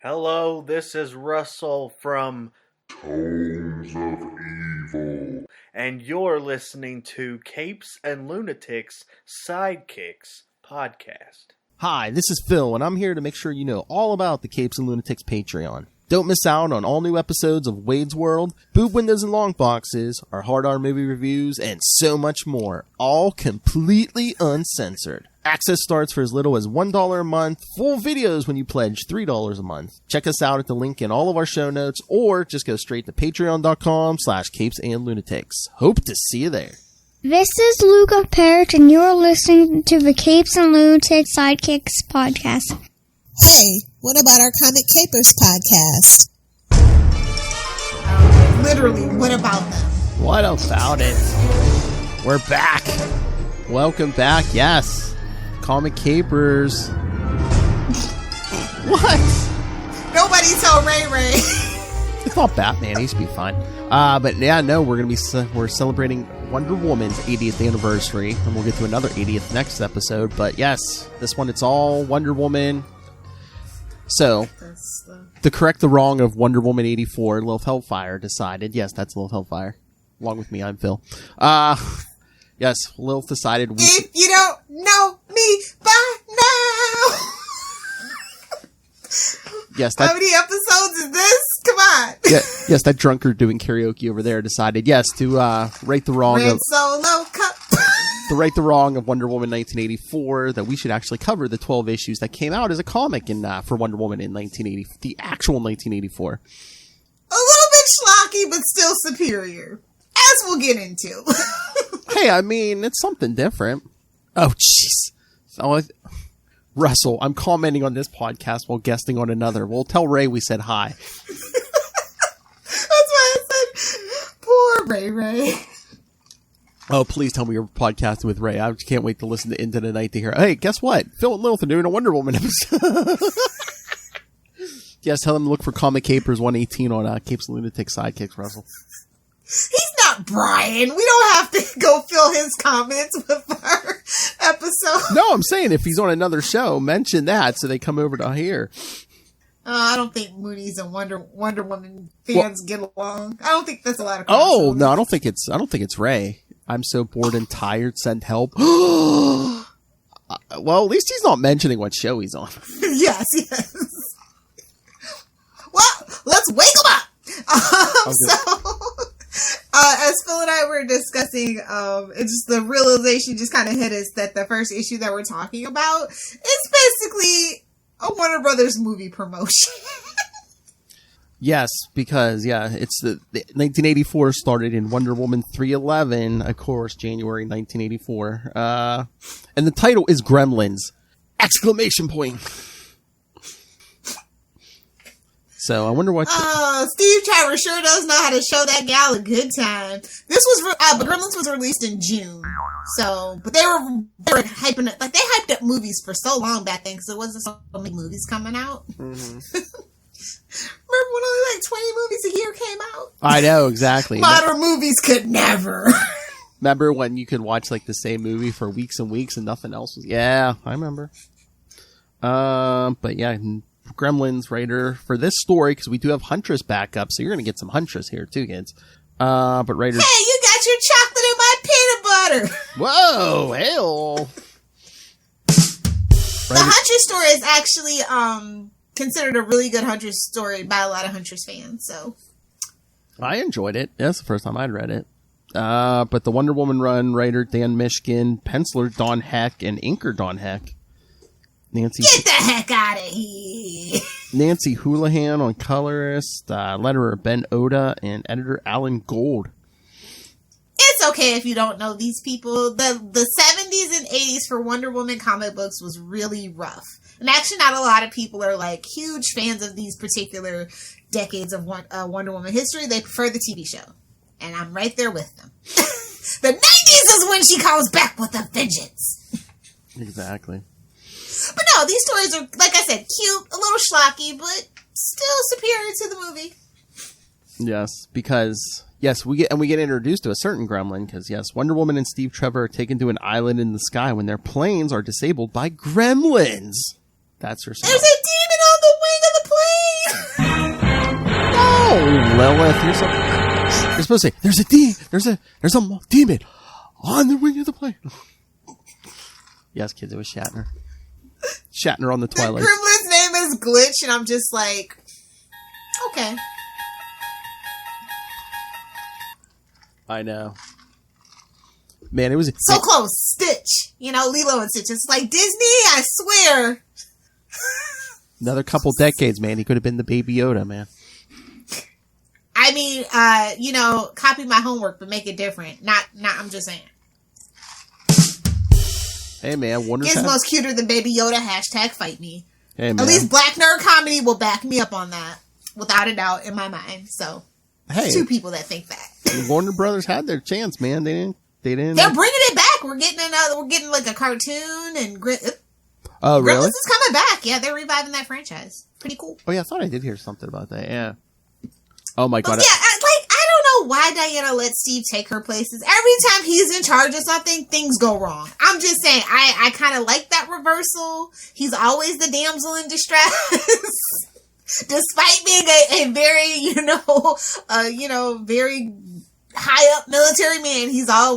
Hello, this is Russell from Tones of Evil. And you're listening to Capes and Lunatics Sidekicks podcast. Hi, this is Phil, and I'm here to make sure you know all about the Capes and Lunatics Patreon. Don't miss out on all new episodes of Wade's World, Boob Windows and Long Boxes, our Hard R movie reviews, and so much more, all completely uncensored. Access starts for as little as $1 a month, full videos when you pledge $3 a month. Check us out at the link in all of our show notes, or just go straight to patreon.com/capesandlunatics. Hope to see you there. This is Luca Perich, and you're listening to the Capes and Lunatics Sidekicks podcast. Hey, what about our Comic Capers podcast? Literally, what about them? What about it? We're back. Welcome back, yes. Comic Capers. What? Nobody told Ray Ray. It's not Batman. He should be fine. But yeah, no, we're celebrating Wonder Woman's 80th anniversary, and we'll get to another 80th next episode. But yes, this one, it's all Wonder Woman. So, to correct the wrong of Wonder Woman 84, Lilith Hellfire decided, yes, that's Lilith Hellfire. Along with me, I'm Phil. Yes, Lilith decided if you don't know me by now. Yes, how many episodes is this? Come on. Yes, that drunkard doing karaoke over there decided, yes, to right the wrong Red of Solo Cup. to right the wrong of Wonder Woman 1984, that we should actually cover the 12 issues that came out as a comic for Wonder Woman in 1980, the actual 1984. A little bit schlocky, but still superior, as we'll get into. Hey, I mean, it's something different. Oh, jeez. Russell, I'm commenting on this podcast while guesting on another. We'll tell Ray we said hi. That's why I said, poor Ray Ray. Oh, please tell me you're podcasting with Ray. I can't wait to listen to Into the Night to hear, hey, guess what? Phil and Lilith are doing a Wonder Woman episode. Yes, tell them to look for Comic Capers 118 on Capes and Lunatics Sidekicks, Russell. He's not Brian. We don't have to go fill his comments with our episode. No, I'm saying if he's on another show, mention that so they come over to here. I don't think Moonies and Wonder Woman fans get along. I don't think that's a lot of. Oh no, I don't think it's Ray. I'm so bored and tired. Send help. Well, at least he's not mentioning what show he's on. Yes. Well, let's wake him up. So, as Phil and I were discussing, it's just the realization just kind of hit us that the first issue that we're talking about is basically a Warner Brothers movie promotion. Yes, because, it's the 1984 started in Wonder Woman 311, of course, January 1984. And the title is Gremlins! Exclamation point! So, I wonder what... Steve Trevor sure does know how to show that gal a good time. This was... but Gremlins was released in June. So... But they were hyping it... Like, they hyped up movies for so long back then, because there wasn't so many movies coming out. Mm-hmm. Remember when only like 20 movies a year came out? I know, exactly. Modern movies could never. Remember when you could watch like the same movie for weeks and weeks and nothing else was... Yeah, I remember. But yeah... Gremlins writer for this story, because we do have Huntress back up, so you're going to get some Huntress here too, kids. But writer... Hey, you got your chocolate in my peanut butter! Whoa, hell! The Huntress story is actually considered a really good Huntress story by a lot of Huntress fans, so... I enjoyed it. That's the first time I'd read it. But the Wonder Woman run, writer Dan Mishkin, penciler Don Heck, and inker Don Heck. Get the heck out of here! Nancy Houlihan on colorist, letterer Ben Oda, and editor Alan Gold. It's okay if you don't know these people. The 70s and 80s for Wonder Woman comic books was really rough. And actually not a lot of people are like huge fans of these particular decades of Wonder Woman history. They prefer the TV show. And I'm right there with them. The 90s is when she comes back with a vengeance. Exactly. But no, these stories are, like I said, cute, a little schlocky, but still superior to the movie. Yes, because we get introduced to a certain gremlin, because Wonder Woman and Steve Trevor are taken to an island in the sky when their planes are disabled by gremlins. That's her. There's a demon on the wing of the plane. Lilith. You're supposed to say, there's a demon on the wing of the plane. Yes, kids, it was Shatner. Shatner on the Twilight. The gremlin's name is Glitch, and I'm just like, okay. I know. Man, it was... So close. Stitch. You know, Lilo and Stitch. It's like, Disney, I swear. Another couple decades, man. He could have been the Baby Yoda, man. I mean, copy my homework, but make it different. Not, I'm just saying. Hey, man. Gizmo's cuter than Baby Yoda. Hashtag fight me. Hey, man. At least Black Nerd Comedy will back me up on that. Without a doubt in my mind. So, hey, two people that think that. Warner Brothers had their chance, man. They didn't. They're bringing it back. We're getting like a cartoon and Oh, really? Gremlins is coming back. Yeah, they're reviving that franchise. Pretty cool. Oh, yeah, I thought I did hear something about that. Yeah. Oh, my God. Yeah, I don't know why Diana let Steve take her places. Every time he's in charge of something, things go wrong. I'm just saying, I kind of like that reversal. He's always the damsel in distress. Despite being a very, very high up military man,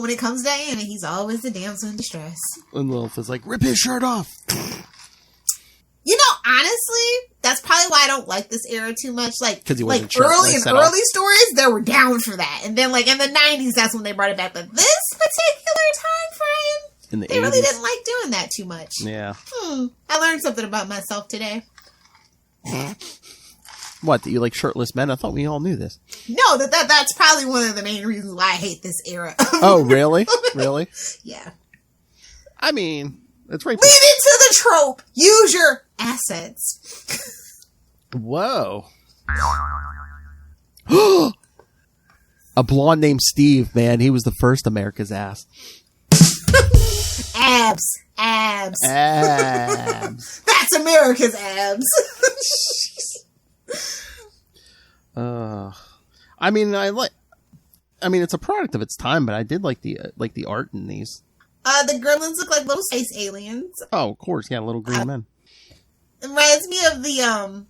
when it comes to Diana, he's always the damsel in distress. And Lilith is like, rip his shirt off. Honestly, that's probably why I don't like this era too much. Like early stories, they were down for that. And then like in the 90s, that's when they brought it back. But this particular time frame, they 80s. Really didn't like doing that too much. Yeah. I learned something about myself today. What, that you like shirtless men? I thought we all knew this. No, that's probably one of the main reasons why I hate this era. Oh, really? Really? Yeah. I mean, that's right. Lean into the trope. Use your assets. Whoa. A blonde named Steve, man. He was the first America's ass. Abs. That's America's abs. It's a product of its time, but I did like the art in these. The gremlins look like little space aliens. Oh, of course, yeah, little green men. It reminds me of the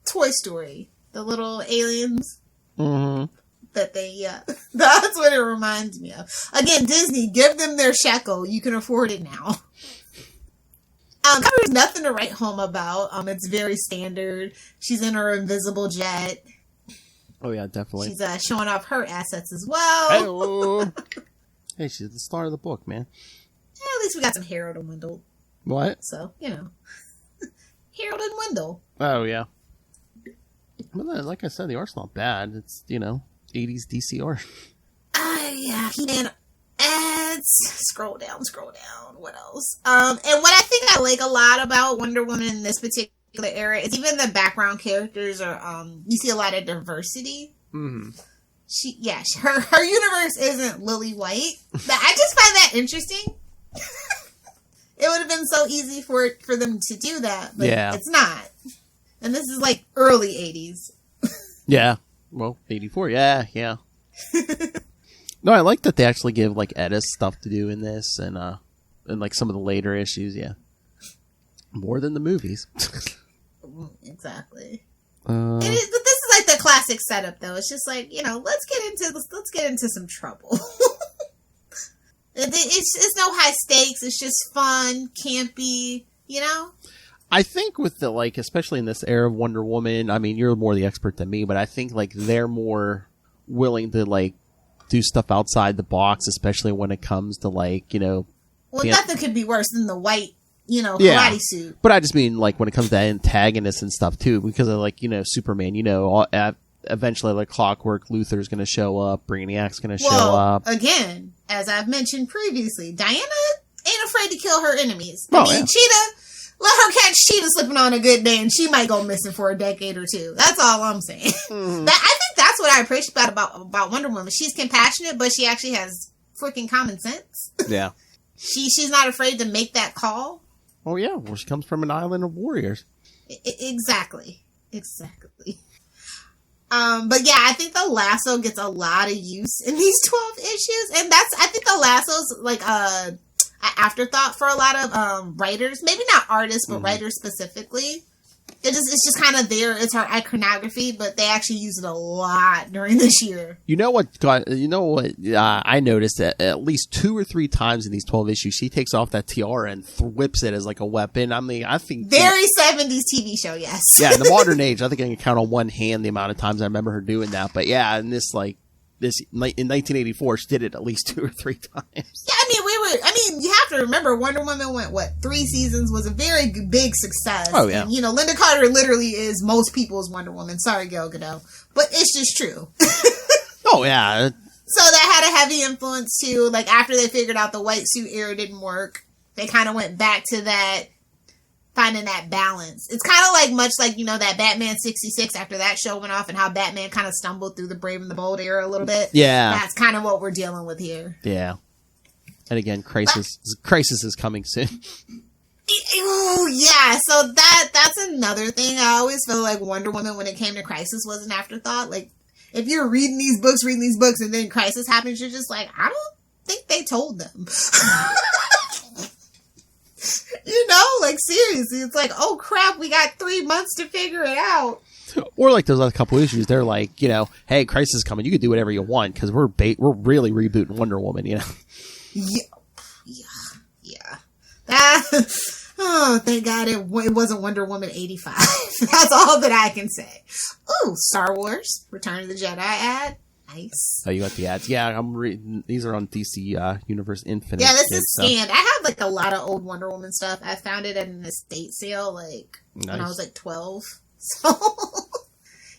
Toy Story, the little aliens. Mm-hmm. That that's what it reminds me of. Again, Disney, give them their shekel. You can afford it now. There's nothing to write home about. It's very standard. She's in her invisible jet. Oh yeah, definitely. She's showing off her assets as well. Hello. Hey, she's the star of the book, man. Yeah, at least we got some Harold and Wendell. What? So, Harold and Wendell. Oh yeah. Well, like I said, the art's not bad. It's 80s DC art. Yeah, He-Man ads. Scroll down. What else? And what I think I like a lot about Wonder Woman in this particular era is even the background characters are, you see a lot of diversity. Mm-hmm. Her universe isn't Lily White. I just find that interesting. It would have been so easy for them to do that, but it's not. And this is like early 80s. Yeah. Well, 84. Yeah. No, I like that they actually give like Edda stuff to do in this, and like some of the later issues. Yeah, more than the movies. Exactly. But this is like the classic setup, though. It's just like let's get into some trouble. It's no high stakes. It's just fun, campy. I think with the especially in this era of Wonder Woman. I mean, you're more the expert than me, but I think they're more willing to do stuff outside the box, especially when it comes to Well, nothing could be worse than the white, karate suit. But I just mean when it comes to antagonists and stuff too, because of Superman. Eventually, like Clockwork, Luthor's going to show up, Brainiac's going to show up. Again, as I've mentioned previously, Diana ain't afraid to kill her enemies. Cheetah. Let her catch Cheetah slipping on a good day, and she might go missing for a decade or two. That's all I'm saying. Mm-hmm. I think that's what I appreciate about Wonder Woman. She's compassionate, but she actually has freaking common sense. Yeah. She's not afraid to make that call. Oh yeah, well, she comes from an island of warriors. Exactly. But yeah, I think the lasso gets a lot of use in these 12 issues, and I think the lasso's an afterthought for a lot of writers, maybe not artists, but writers specifically. It's just kind of there. It's her iconography, but they actually use it a lot during this year. I noticed that at least 2 or 3 times in these 12 issues, she takes off that tiara and whips it as like a weapon. I mean, I think very 70s TV show, yes. Yeah, in the modern age, I think I can count on one hand the amount of times I remember her doing that. But yeah, in in 1984, she did it at least 2 or 3 times. Yeah, you have to remember Wonder Woman went 3 seasons, was a very big success. Oh yeah. And, Linda Carter literally is most people's Wonder Woman. Sorry, Gal Gadot, but it's just true. Oh yeah. So that had a heavy influence too. Like after they figured out the white suit era didn't work, they kind of went back to that, finding that balance. It's kind of like much like that Batman 66 after that show went off, and how Batman kind of stumbled through the Brave and the Bold era a little bit. Yeah, that's kind of what we're dealing with here. Yeah. And again, Crisis is coming soon. Oh yeah, so that's another thing. I always feel like Wonder Woman, when it came to Crisis, was an afterthought. Like if you're reading these books, and then Crisis happens, you're just like, I don't think they told them. Like seriously, it's like, oh crap, we got 3 months to figure it out. Or like those other couple issues, they're like, hey, Crisis is coming. You can do whatever you want because we're really rebooting Wonder Woman. Yeah. Oh, thank God it wasn't Wonder Woman 85. That's all that I can say. Oh, Star Wars, Return of the Jedi ad. Nice. Oh, you got the ads. Yeah, I'm reading. These are on DC Universe Infinite. Yeah, this is scanned. I have like a lot of old Wonder Woman stuff. I found it at an estate sale when I was 12. So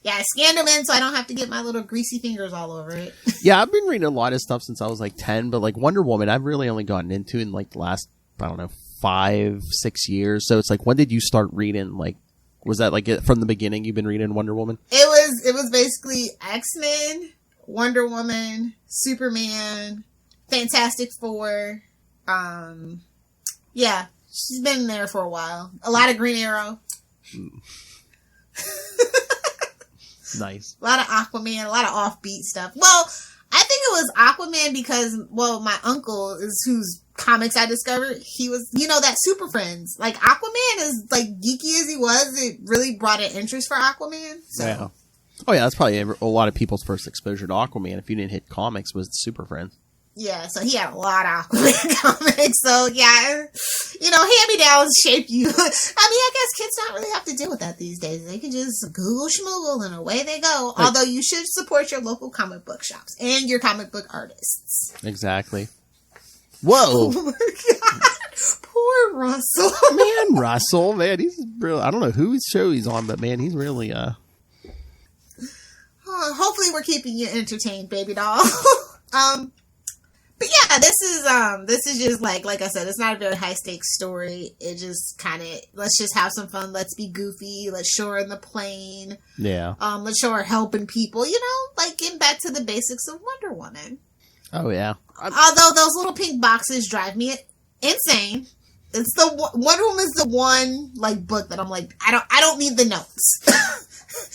yeah, I scanned them in so I don't have to get my little greasy fingers all over it. Yeah, I've been reading a lot of stuff since I was 10, but Wonder Woman, I've really only gotten into in the last, I don't know, 5-6 years. So it's when did you start reading? Was that from the beginning you've been reading Wonder Woman? It was basically X-Men, Wonder Woman, Superman, Fantastic Four. Yeah, she's been there for a while. A lot of Green Arrow. Nice. A lot of Aquaman, a lot of offbeat stuff. Well, I think it was Aquaman because, my uncle is whose comics I discovered. He was, that Super Friends. Aquaman is geeky as he was. It really brought an interest for Aquaman. So. Yeah. Oh yeah, that's probably a lot of people's first exposure to Aquaman. If you didn't hit comics, was Super Friends. Yeah, so he had a lot of Aquaman comics. So yeah, hand-me-downs shape you. I guess kids don't really have to deal with that these days. They can just Google schmoogle and away they go. Although you should support your local comic book shops and your comic book artists. Exactly. Whoa. Oh my God. Poor Russell. Man, Russell, man, he's really, I don't know whose show he's on, but man, he's really, hopefully we're keeping you entertained, baby doll. But yeah, this is just like I said, it's not a very high stakes story. It just kind of, let's just have some fun. Let's be goofy. Let's show her in the plane. Yeah. Let's show her helping people, getting back to the basics of Wonder Woman. Oh yeah. Although those little pink boxes drive me insane. It's Wonder Woman's the one book that I'm I don't need the notes.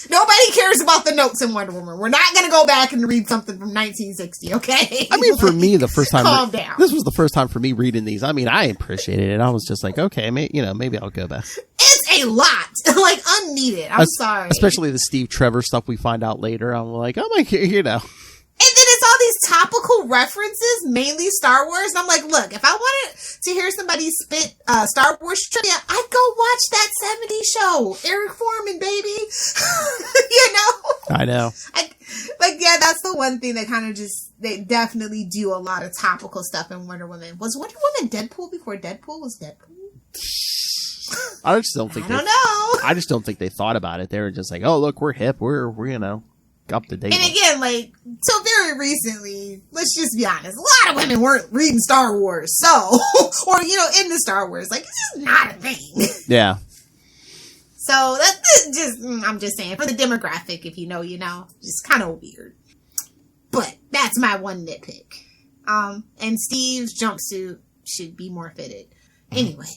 Nobody cares about the notes in Wonder Woman. We're not going to go back and read something from 1960, okay? For me, the first time... Calm down. This was the first time for me reading these. I appreciated it. I was just okay, maybe I'll go back. It's a lot. Unneeded. I'm sorry. Especially the Steve Trevor stuff we find out later. I'm oh my God, And then it's all these topical references, mainly Star Wars. And I'm look, if I wanted to hear somebody spit Star Wars trivia, I'd go watch that 70s show. Eric Foreman, baby. I know. Yeah, that's the one thing that kind of they definitely do a lot of topical stuff in Wonder Woman. Was Wonder Woman Deadpool before Deadpool was Deadpool? I just don't think I don't know. I just don't think they thought about it. They were just oh, look, we're hip. We're up to date. And again, so very recently, let's just be honest, a lot of women weren't reading Star Wars, so, or, into Star Wars. It's just not a thing. Yeah. So that's just, I'm just saying, for the demographic, if you know, just kind of weird. But that's my one nitpick. And Steve's jumpsuit should be more fitted. Anyway.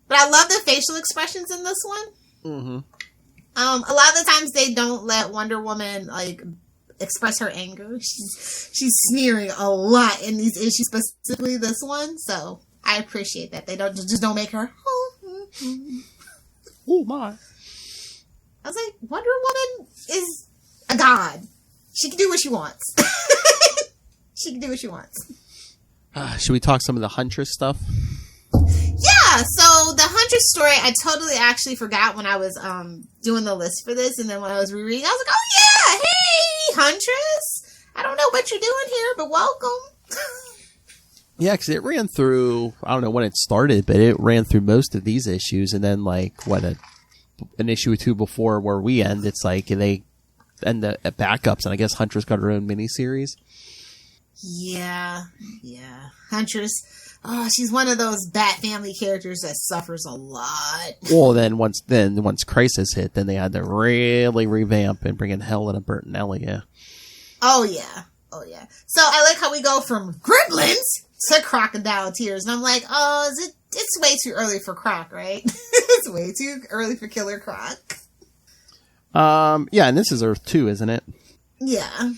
But I love the facial expressions in this one. Mm-hmm. A lot of the times they don't let Wonder Woman express her anger. She's sneering a lot in these issues, specifically this one. So I appreciate that they don't make her. Oh, Oh my. I was like, Wonder Woman is a god. She can do what she wants. She can do what she wants. Should we talk some of the Huntress stuff? Yeah, so the Huntress story, I totally actually forgot when I was doing the list for this, and then when I was rereading, I was like, oh yeah, hey, Huntress! I don't know what you're doing here, but welcome. Yeah, because it ran through, I don't know when it started, but it ran through most of these issues, and then like, an issue or two before where we end, it's like they end the backups, and I guess Huntress got her own miniseries. Yeah. Huntress, she's one of those Bat Family characters that suffers a lot. Well, then once Crisis hit, then they had to really revamp and bring in Helena Burton Elliott. Oh yeah. So I like how we go from Gremlins to Crocodile Tears, and I'm like, oh, it's way too early for Croc, right? It's way too early for Killer Croc. Yeah, and this is Earth 2, isn't it? Yeah.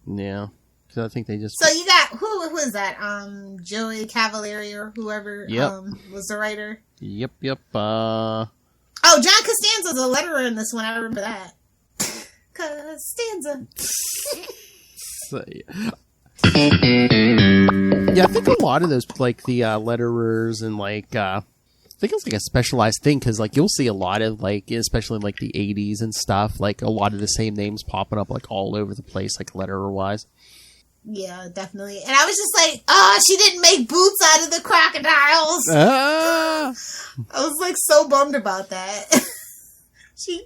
Yeah. So I think they just... So you got, who is that? Joey Cavalieri or whoever was the writer? Yep. Oh, John Costanza's a letterer in this one. I remember that. Costanza. Yeah, I think a lot of those, like, the letterers and, like, I think it's, like, a specialized thing, because, like, you'll see a lot of, like, especially in, like, the 80s and stuff, like, a lot of the same names popping up, like, all over the place, like, letterer-wise. Yeah, definitely. And I was just like, oh, she didn't make boots out of the crocodiles. I was, like, so bummed about that. She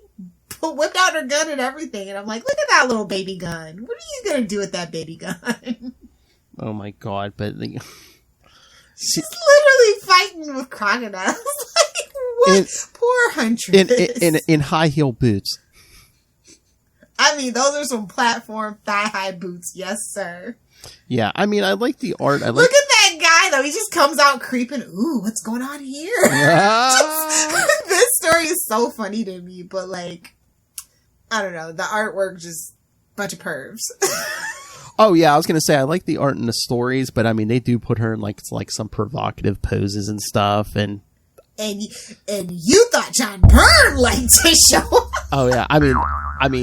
whipped out her gun and everything, and I'm like, look at that little baby gun. What are you going to do with that baby gun? Oh, my God, but... She's literally fighting with crocodiles. Like, what? Poor Huntress. In high-heel boots. I mean, those are some platform thigh-high boots. Yes, sir. Yeah, I mean, I like the art. Look at that guy, though. He just comes out creeping. Ooh, what's going on here? This story is so funny to me, but, like, I don't know. The artwork just bunch of pervs. Oh, yeah, I was going to say, I like the art and the stories, but, I mean, they do put her in, like some provocative poses and stuff, and you thought John Byrne liked to show. Oh, yeah, I mean,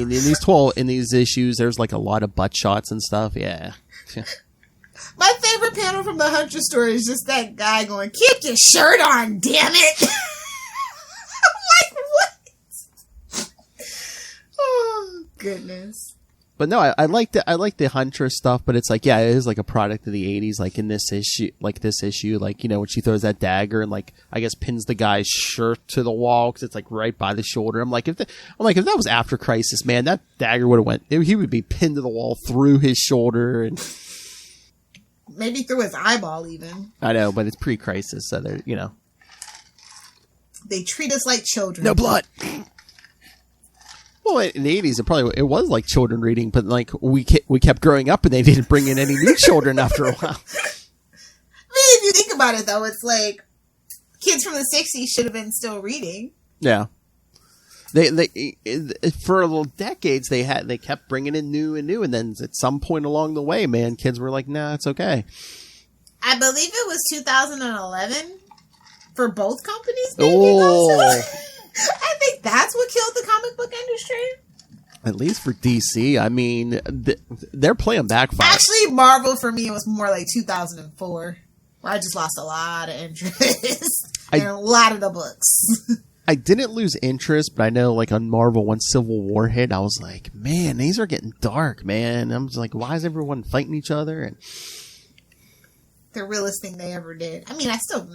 in these issues, there's, like, a lot of butt shots and stuff, yeah. My favorite panel from the Huntress story is just that guy going, keep your shirt on, damn it! I'm like, what? Oh, goodness. But no, I like the Huntress stuff, but it's like, yeah, it is like a product of the 80s, like in this issue, like, you know, when she throws that dagger and, like, I guess pins the guy's shirt to the wall because it's, like, right by the shoulder. I'm like, if that was after Crisis, man, that dagger would have he would be pinned to the wall through his shoulder and maybe through his eyeball even. I know, but it's pre-Crisis, so they're, you know. They treat us like children. No blood. Well, in the 80s, it was like children reading, but like we kept growing up and they didn't bring in any new children after a while. I mean, if you think about it, though, it's like kids from the 60s should have been still reading. Yeah. They for decades they kept bringing in new, and then at some point along the way, man, kids were like, nah, it's okay. I believe it was 2011 for both companies. Maybe I think that's what killed the comic book industry. At least for DC, I mean, they're playing backfire. Actually, Marvel for me, it was more like 2004, where I just lost a lot of interest in a lot of the books. I didn't lose interest, but I know, like, on Marvel, when Civil War hit, I was like, man, these are getting dark, man. I'm just like, why is everyone fighting each other? And the realest thing they ever did. I mean, I still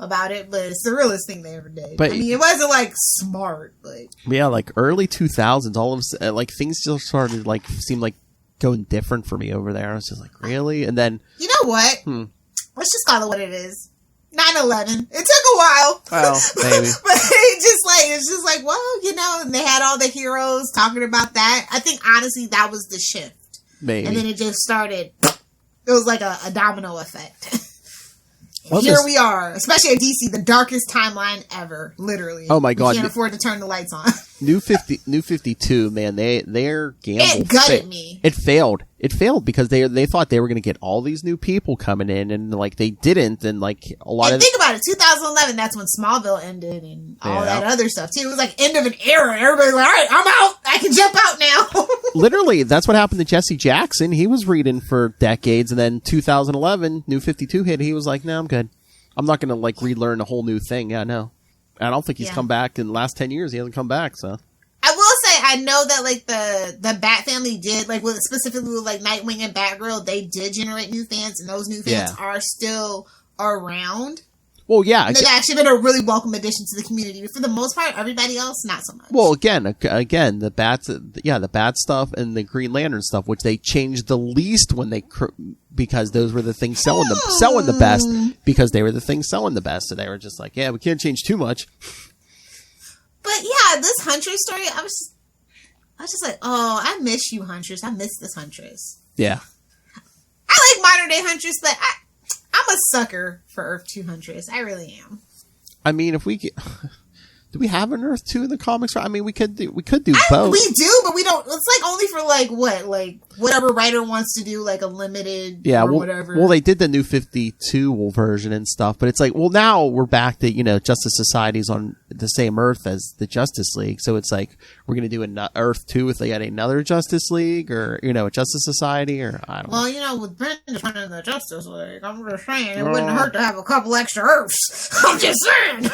about it, but it's the realest thing they ever did. But, I mean, it wasn't like smart, like, yeah, like early 2000s, all of a sudden, like, things just started like seem like going different for me over there. I was just like, really? And then, you know what? Let's just call it what it is. 9/11. It took a while. Well, maybe. But it's just like, well, you know, and they had all the heroes talking about that. I think honestly that was the shift. Maybe. And then it just started. It was like a domino effect. Here we are, especially at DC, the darkest timeline ever, literally. Oh my God. We can't afford to turn the lights on. New 52, man, their gamble. It gutted me. It failed. It failed because they thought they were going to get all these new people coming in, and like they didn't, and like a lot and of. Think about it, 2011. That's when Smallville ended, and all that other stuff too. It was like end of an era. Everybody's like, all right, I'm out. I can jump out now. Literally, that's what happened to Jesse Jackson. He was reading for decades, and then 2011, New 52 hit. He was like, no, I'm good. I'm not going to like relearn a whole new thing. Yeah, no. I don't think he's come back in the last 10 years. He hasn't come back, so. I will say, I know that like the Bat family did, like specifically with like Nightwing and Batgirl, they did generate new fans, and those new fans are still around. Well, yeah. And they've actually been a really welcome addition to the community. But for the most part, everybody else, not so much. Well, again, the the Bat stuff and the Green Lantern stuff, which they changed the least when they because those were the things selling the best, because they were the things selling the best. So they were just like, yeah, we can't change too much. But yeah, this Huntress story, I was just like, oh, I miss you, Huntress. I miss this Huntress. Yeah. I like modern day Huntress, but I'm a sucker for Earth 2 Huntress. I really am. I mean, if we get... Do we have an Earth 2 in the comics? I mean, we could do both. We do, but we don't. It's like only for like what? Like whatever writer wants to do like a limited or whatever. Well, they did the New 52 version and stuff, but it's like, well, now we're back to, Justice Society's on the same Earth as the Justice League. So it's like, we're going to do an Earth 2 if they got another Justice League or, a Justice Society, or I don't know. Well, with Brendan running the Justice League, I'm just saying, it wouldn't hurt to have a couple extra Earths. I'm just saying.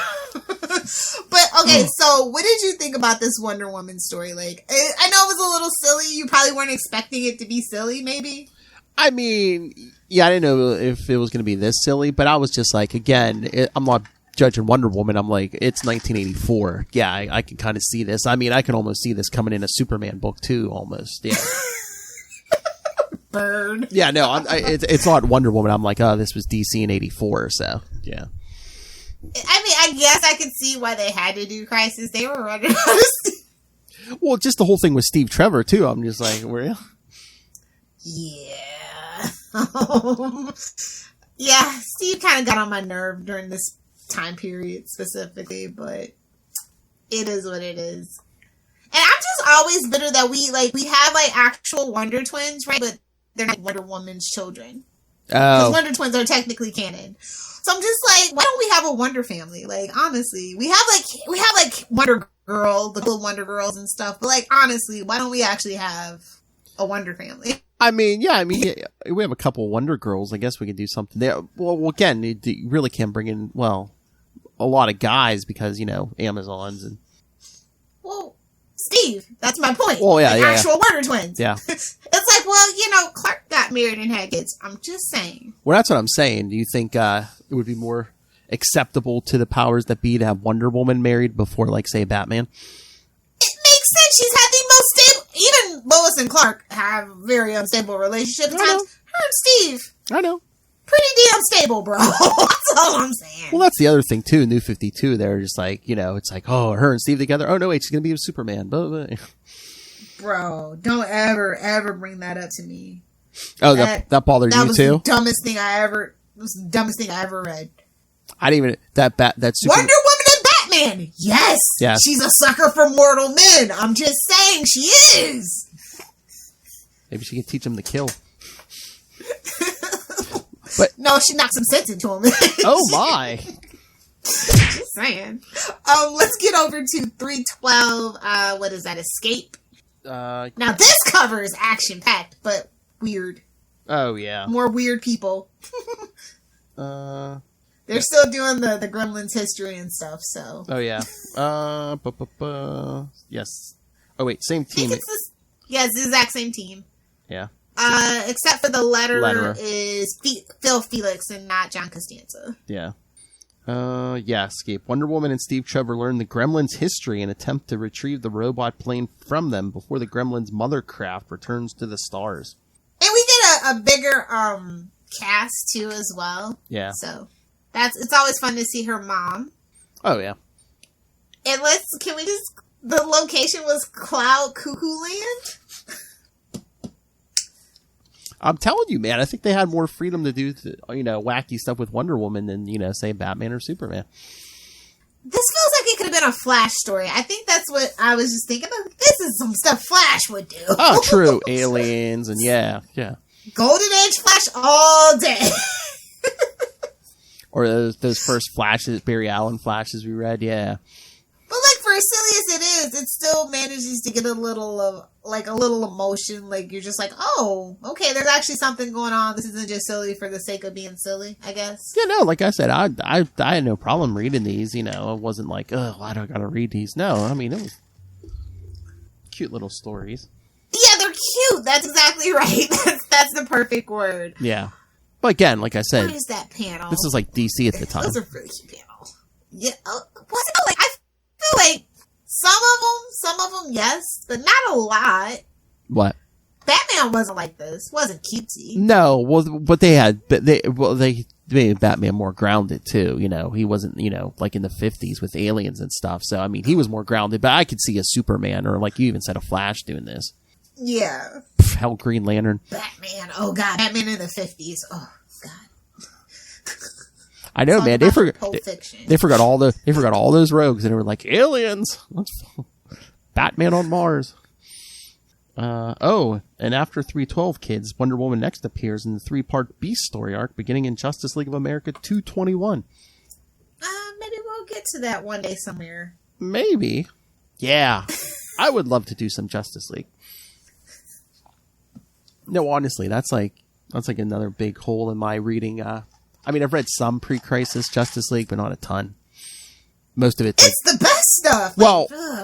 But okay, so what did you think about this Wonder Woman story? Like, I know it was a little silly. You probably weren't expecting it to be silly, maybe. I mean, yeah, I didn't know if it was going to be this silly, but I was just like, again, I'm not judging Wonder Woman. I'm like, it's 1984. Yeah, I can kind of see this. I mean, I can almost see this coming in a Superman book too, almost. Yeah. Burn. Yeah, no, it's not Wonder Woman. I'm like, oh, this was DC in 84, so yeah. I mean, I guess I could see why they had to do Crisis. They were running out of steam. Well, just the whole thing with Steve Trevor, too. I'm just like, where? Yeah. Yeah, Steve kind of got on my nerve during this time period specifically, but it is what it is. And I'm just always bitter that we have like actual Wonder Twins, right? But they're not Wonder Woman's children. Because Wonder Twins are technically canon. So I'm just like, why don't we have a Wonder family? Like, honestly, we have Wonder Girl, the little Wonder Girls and stuff. But like, honestly, why don't we actually have a Wonder family? I mean, we have a couple Wonder Girls. I guess we could do something there. Well, again, you really can't bring in, a lot of guys because, Amazons and... Well, Steve, that's my point. Oh, yeah, like, actual Wonder Twins. Yeah. It's like, well, Clark got married and had kids. I'm just saying. Well, that's what I'm saying. Do you think it would be more acceptable to the powers that be to have Wonder Woman married before, like, say, Batman? It makes sense. She's had the most stable... Even Lois and Clark have very unstable relationships. Her and Steve. I know. Pretty damn stable, bro. That's all I'm saying. Well, that's the other thing, too. New 52, they're just like, it's like, oh, her and Steve together? Oh, no, wait, she's going to be a Superman. Blah, blah. Bro, don't ever bring that up to me. Oh, that bothered you, too? It was the dumbest thing I ever read. I didn't even... That Superman... Wonder Woman and Batman! Yes! She's a sucker for mortal men! I'm just saying, she is! Maybe she can teach him to kill. But no, she knocked some sense into him. Oh my! Just saying. Let's get over to 312. What is that? Escape. Now this cover is action packed, but weird. Oh yeah. More weird people. They're still doing the Gremlins history and stuff. So. Oh yeah. Yes. Oh wait, same team. It's the exact same team. Yeah. Except for the letterer is Phil Felix and not John Costanza. Yeah. Escape. Wonder Woman and Steve Trevor learn the Gremlins' history and attempt to retrieve the robot plane from them before the Gremlins' mothercraft returns to the stars. And we get a bigger cast too as well. Yeah. So it's always fun to see her mom. Oh yeah. And the location was Cloud Cuckoo Land. I'm telling you, man, I think they had more freedom to do, wacky stuff with Wonder Woman than, say, Batman or Superman. This feels like it could have been a Flash story. I think that's what I was just thinking of. This is some stuff Flash would do. Oh, true. Aliens and yeah. Golden Age Flash all day. Or those first Flashes, Barry Allen Flashes we read, yeah. But for as silly as it is, it still manages to get a little emotion. Like, you're just like, oh, okay, there's actually something going on. This isn't just silly for the sake of being silly, I guess. Yeah, no, like I said, I had no problem reading these, It wasn't like, oh, why do I gotta read these? No, I mean, it was cute little stories. Yeah, they're cute. That's exactly right. That's the perfect word. Yeah. But again, like I said, what is that panel? This is like DC at the time. Those are really cute panels. Yeah, I feel like some of them, yes, but not a lot. What? Batman wasn't like this. Wasn't cutesy. No, well, but they made Batman more grounded too. He wasn't, like in the 50s with aliens and stuff. So I mean, he was more grounded. But I could see a Superman or like you even said a Flash doing this. Yeah. Hell, Green Lantern. Batman. Oh God, Batman in the 50s. Oh God. I know, man. They forgot all those rogues, and they were like aliens. Batman on Mars. And after 312 kids, Wonder Woman next appears in the 3-part Beast story arc, beginning in Justice League of America 221. Maybe we'll get to that one day somewhere. Maybe. Yeah, I would love to do some Justice League. No, honestly, that's like another big hole in my reading. I mean, I've read some pre-crisis Justice League, but not a ton. Most of it's the best stuff.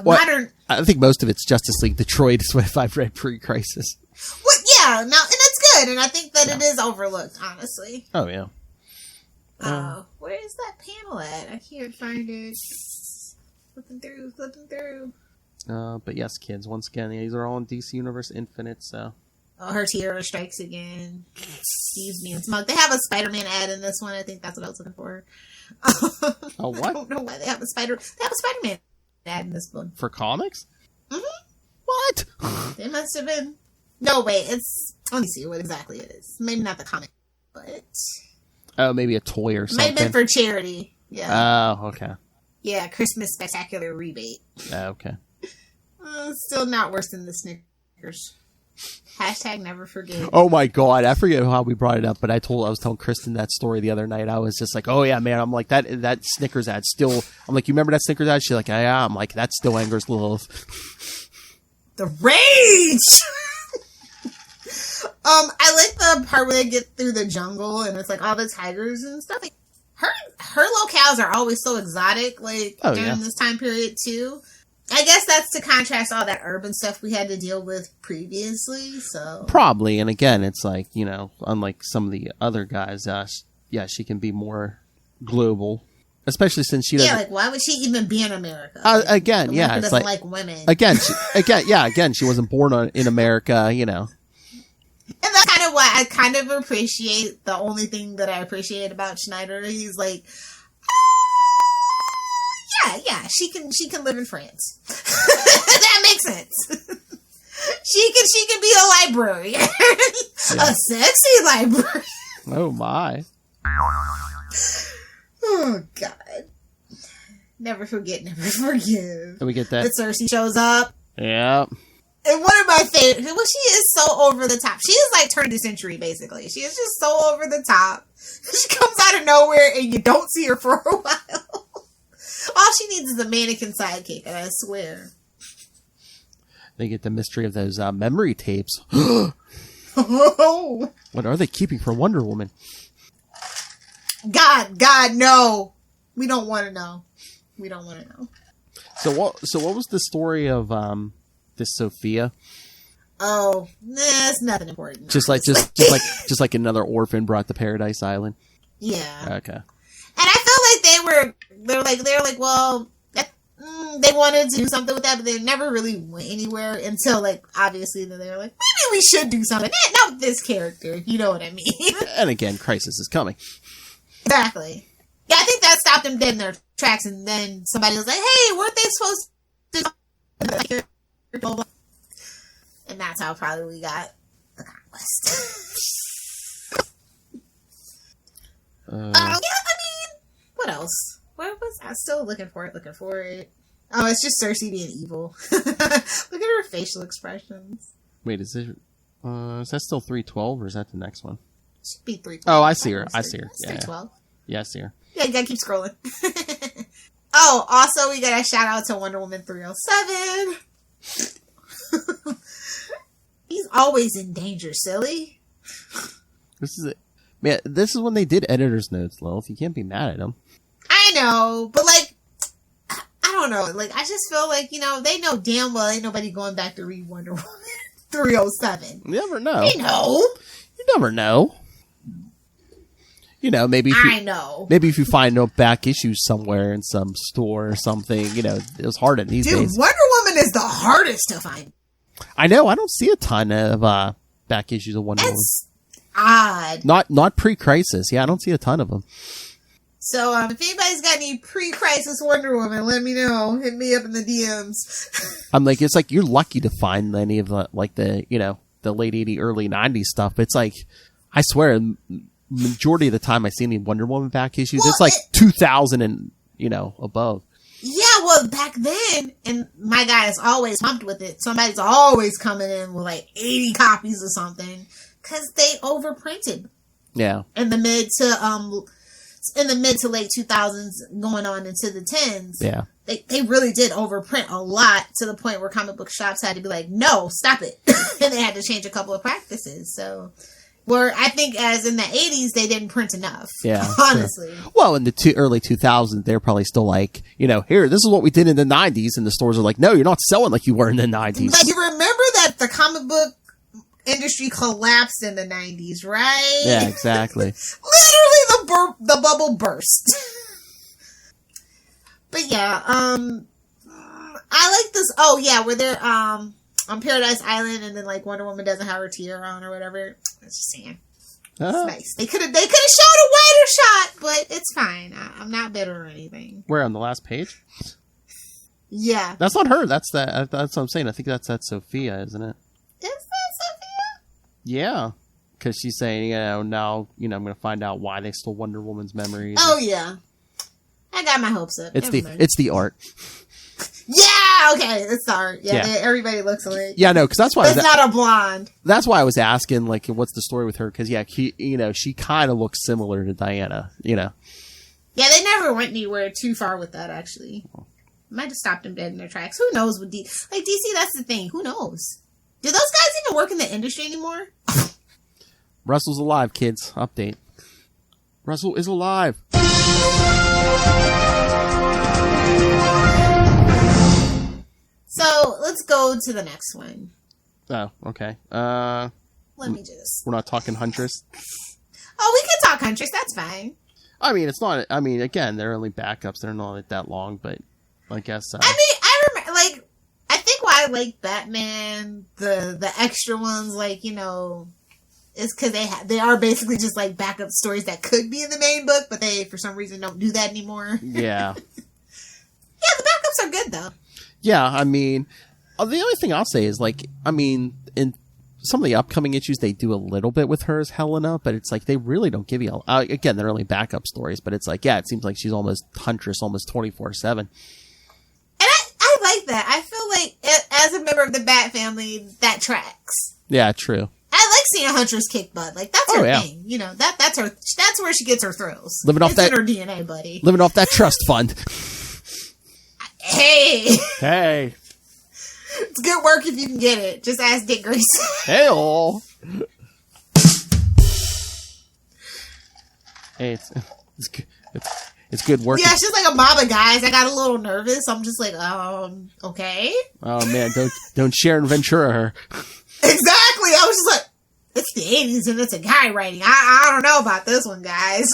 Modern. I think most of it's Justice League Detroit is what I've read pre-crisis. Well, yeah, and it's good, and I think that it is overlooked, honestly. Oh yeah. Where is that panel at? I can't find it. Flipping through. But yes, kids. Once again, these are all in DC Universe Infinite. So. Oh, her Tierra strikes again. Steve's being smug. They have a Spider-Man ad in this one. I think that's what I was looking for. Oh, what? I don't know why they have a Spider-Man ad in this one. For comics? Mm-hmm. What? It must have been. No, wait. Let me see what exactly it is. Maybe not the comic, but. Oh, maybe a toy or something. Might have been for charity. Yeah. Oh, okay. Yeah, Christmas Spectacular rebate. Oh, okay. Still not worse than the Snickers. Hashtag never forget. Oh my God, I forget how we brought it up, but I was telling Kristen that story the other night. I was just like, oh yeah, man. I'm like, that Snickers ad still, I'm like, you remember that Snickers ad? She's like, yeah. I'm like, that still angers Lilith. The rage! I like the part where they get through the jungle and it's like all the tigers and stuff. Like, her locales are always so exotic, during this time period too. I guess that's to contrast all that urban stuff we had to deal with previously, so... Probably, and again, it's like, unlike some of the other guys, she can be more global. Especially since she doesn't... Yeah, why would she even be in America? Again, America doesn't like women. Again, she wasn't born in America, And that's kind of why I kind of appreciate, the only thing that I appreciate about Schneider, he's like... Yeah, she can live in France. That makes sense. She can be a librarian. A sexy librarian. Oh my. Oh God. Never forget, never forgive. Can we get that? But Cersei shows up. Yeah. And one of my favorite, she is so over the top. She is like turn of the century, basically. She is just so over the top. She comes out of nowhere and you don't see her for a while. All she needs is a mannequin sidekick, and I swear. They get the mystery of those memory tapes. Oh. What are they keeping for Wonder Woman? God, no. We don't want to know. So what was the story of this Sophia? Oh, it's nothing important. Just like another orphan brought to Paradise Island. Yeah. Okay. And I feel like they're like, well, they wanted to do something with that, but they never really went anywhere until, obviously, then they were like, maybe we should do something. Not with this character. You know what I mean? And again, Crisis is coming. Exactly. Yeah, I think that stopped them dead in their tracks, and then somebody was like, hey, weren't they supposed to... And that's how probably we got the Conquest. I mean, what else? Where was I? Still looking for it. Oh, it's just Cersei being evil. Look at her facial expressions. Wait, is that still 312 or is that the next one? Should be 312. Oh, I see her. It's I see her. 312. Yeah, I see her. Yeah, you gotta keep scrolling. Oh, also, we got a shout out to Wonder Woman 307. He's always in danger, silly. This is it. Man, this is when they did editor's notes, Lilith. You can't be mad at them. I know, but like, I don't know. Like, I just feel like, they know damn well ain't nobody going back to read Wonder Woman 307. You never know. They know. You never know. Maybe if you find back issues somewhere in some store or something, it was hard in these days. Dude, Wonder Woman is the hardest to find. I know. I don't see a ton of back issues of Wonder Woman. It's odd. Not pre-crisis. Yeah, I don't see a ton of them. So, if anybody's got any pre-crisis Wonder Woman, let me know. Hit me up in the DMs. I'm like, it's like you're lucky to find any of the late 80s, early 90s stuff. It's like, I swear, majority of the time I see any Wonder Woman back issues, it's like 2000 and above. Yeah, well, back then, and my guy is always pumped with it. Somebody's always coming in with like 80 copies or something because they overprinted. Yeah, in the mid to late 2000s, going on into the 10s. Yeah, they really did overprint a lot to the point where comic book shops had to be like, no, stop it, and they had to change a couple of practices. So. Where I think as in the 80s, they didn't print enough. Yeah. Honestly. Sure. Well, in the early 2000s, they're probably still like, here, this is what we did in the 90s. And the stores are like, no, you're not selling like you were in the 90s. But you remember that the comic book industry collapsed in the 90s, right? Yeah, exactly. Literally the bubble burst. But yeah, I like this. Oh yeah, where they're, on Paradise Island, and then like Wonder Woman doesn't have her tiara on or whatever. I was just saying, it's nice. They could have showed a wider shot, but it's fine. I'm not bitter or anything. Where on the last page? Yeah, that's not her. That's what I'm saying. I think that's Sophia, isn't it? Is that Sophia? Yeah, because she's saying, now, I'm going to find out why they stole Wonder Woman's memories. Oh yeah, I got my hopes up. It's the art. Yeah, okay, it's art. Yeah, everybody looks alike. Yeah, no, because that's why it's not a blonde. That's why I was asking, like, what's the story with her? Because she kind of looks similar to Diana. Yeah, they never went anywhere too far with that. Actually, might have stopped them dead in their tracks. Who knows? With DC, that's the thing. Who knows? Do those guys even work in the industry anymore? Russell's alive, kids. Update. Russell is alive. So, let's go to the next one. Oh, okay. Let me just... We're not talking Huntress? Oh, we can talk Huntress. That's fine. I mean, it's not... I mean, again, they're only backups. They're not that long, but I guess... I mean, I remember... Like, I think why I like Batman, the extra ones, like, is because they are basically just, like, backup stories that could be in the main book, but they, for some reason, don't do that anymore. Yeah. Yeah, the backups are good, though. Yeah, I mean, the only thing I'll say is, like, I mean, in some of the upcoming issues, they do a little bit with her as Helena, but it's like they really don't give you... again, they're only backup stories, but it's like, yeah, it seems like she's almost Huntress, almost 24/7. And I like that. I feel like, as a member of the Bat family, that tracks. Yeah, true. I like seeing Huntress kick butt. Like, that's her thing. That's her. That's where she gets her thrills. Living off that... in her DNA, buddy. Living off that trust fund. Hey. It's good work if you can get it. Just ask Dick Grayson. Hey-oh. Hey, it's good work. Yeah, she's like a mob of guys. I got a little nervous. I'm just like, okay. Oh man, don't Sharon Ventura her. Exactly. I was just like, it's the 80s and it's a guy writing. I don't know about this one, guys.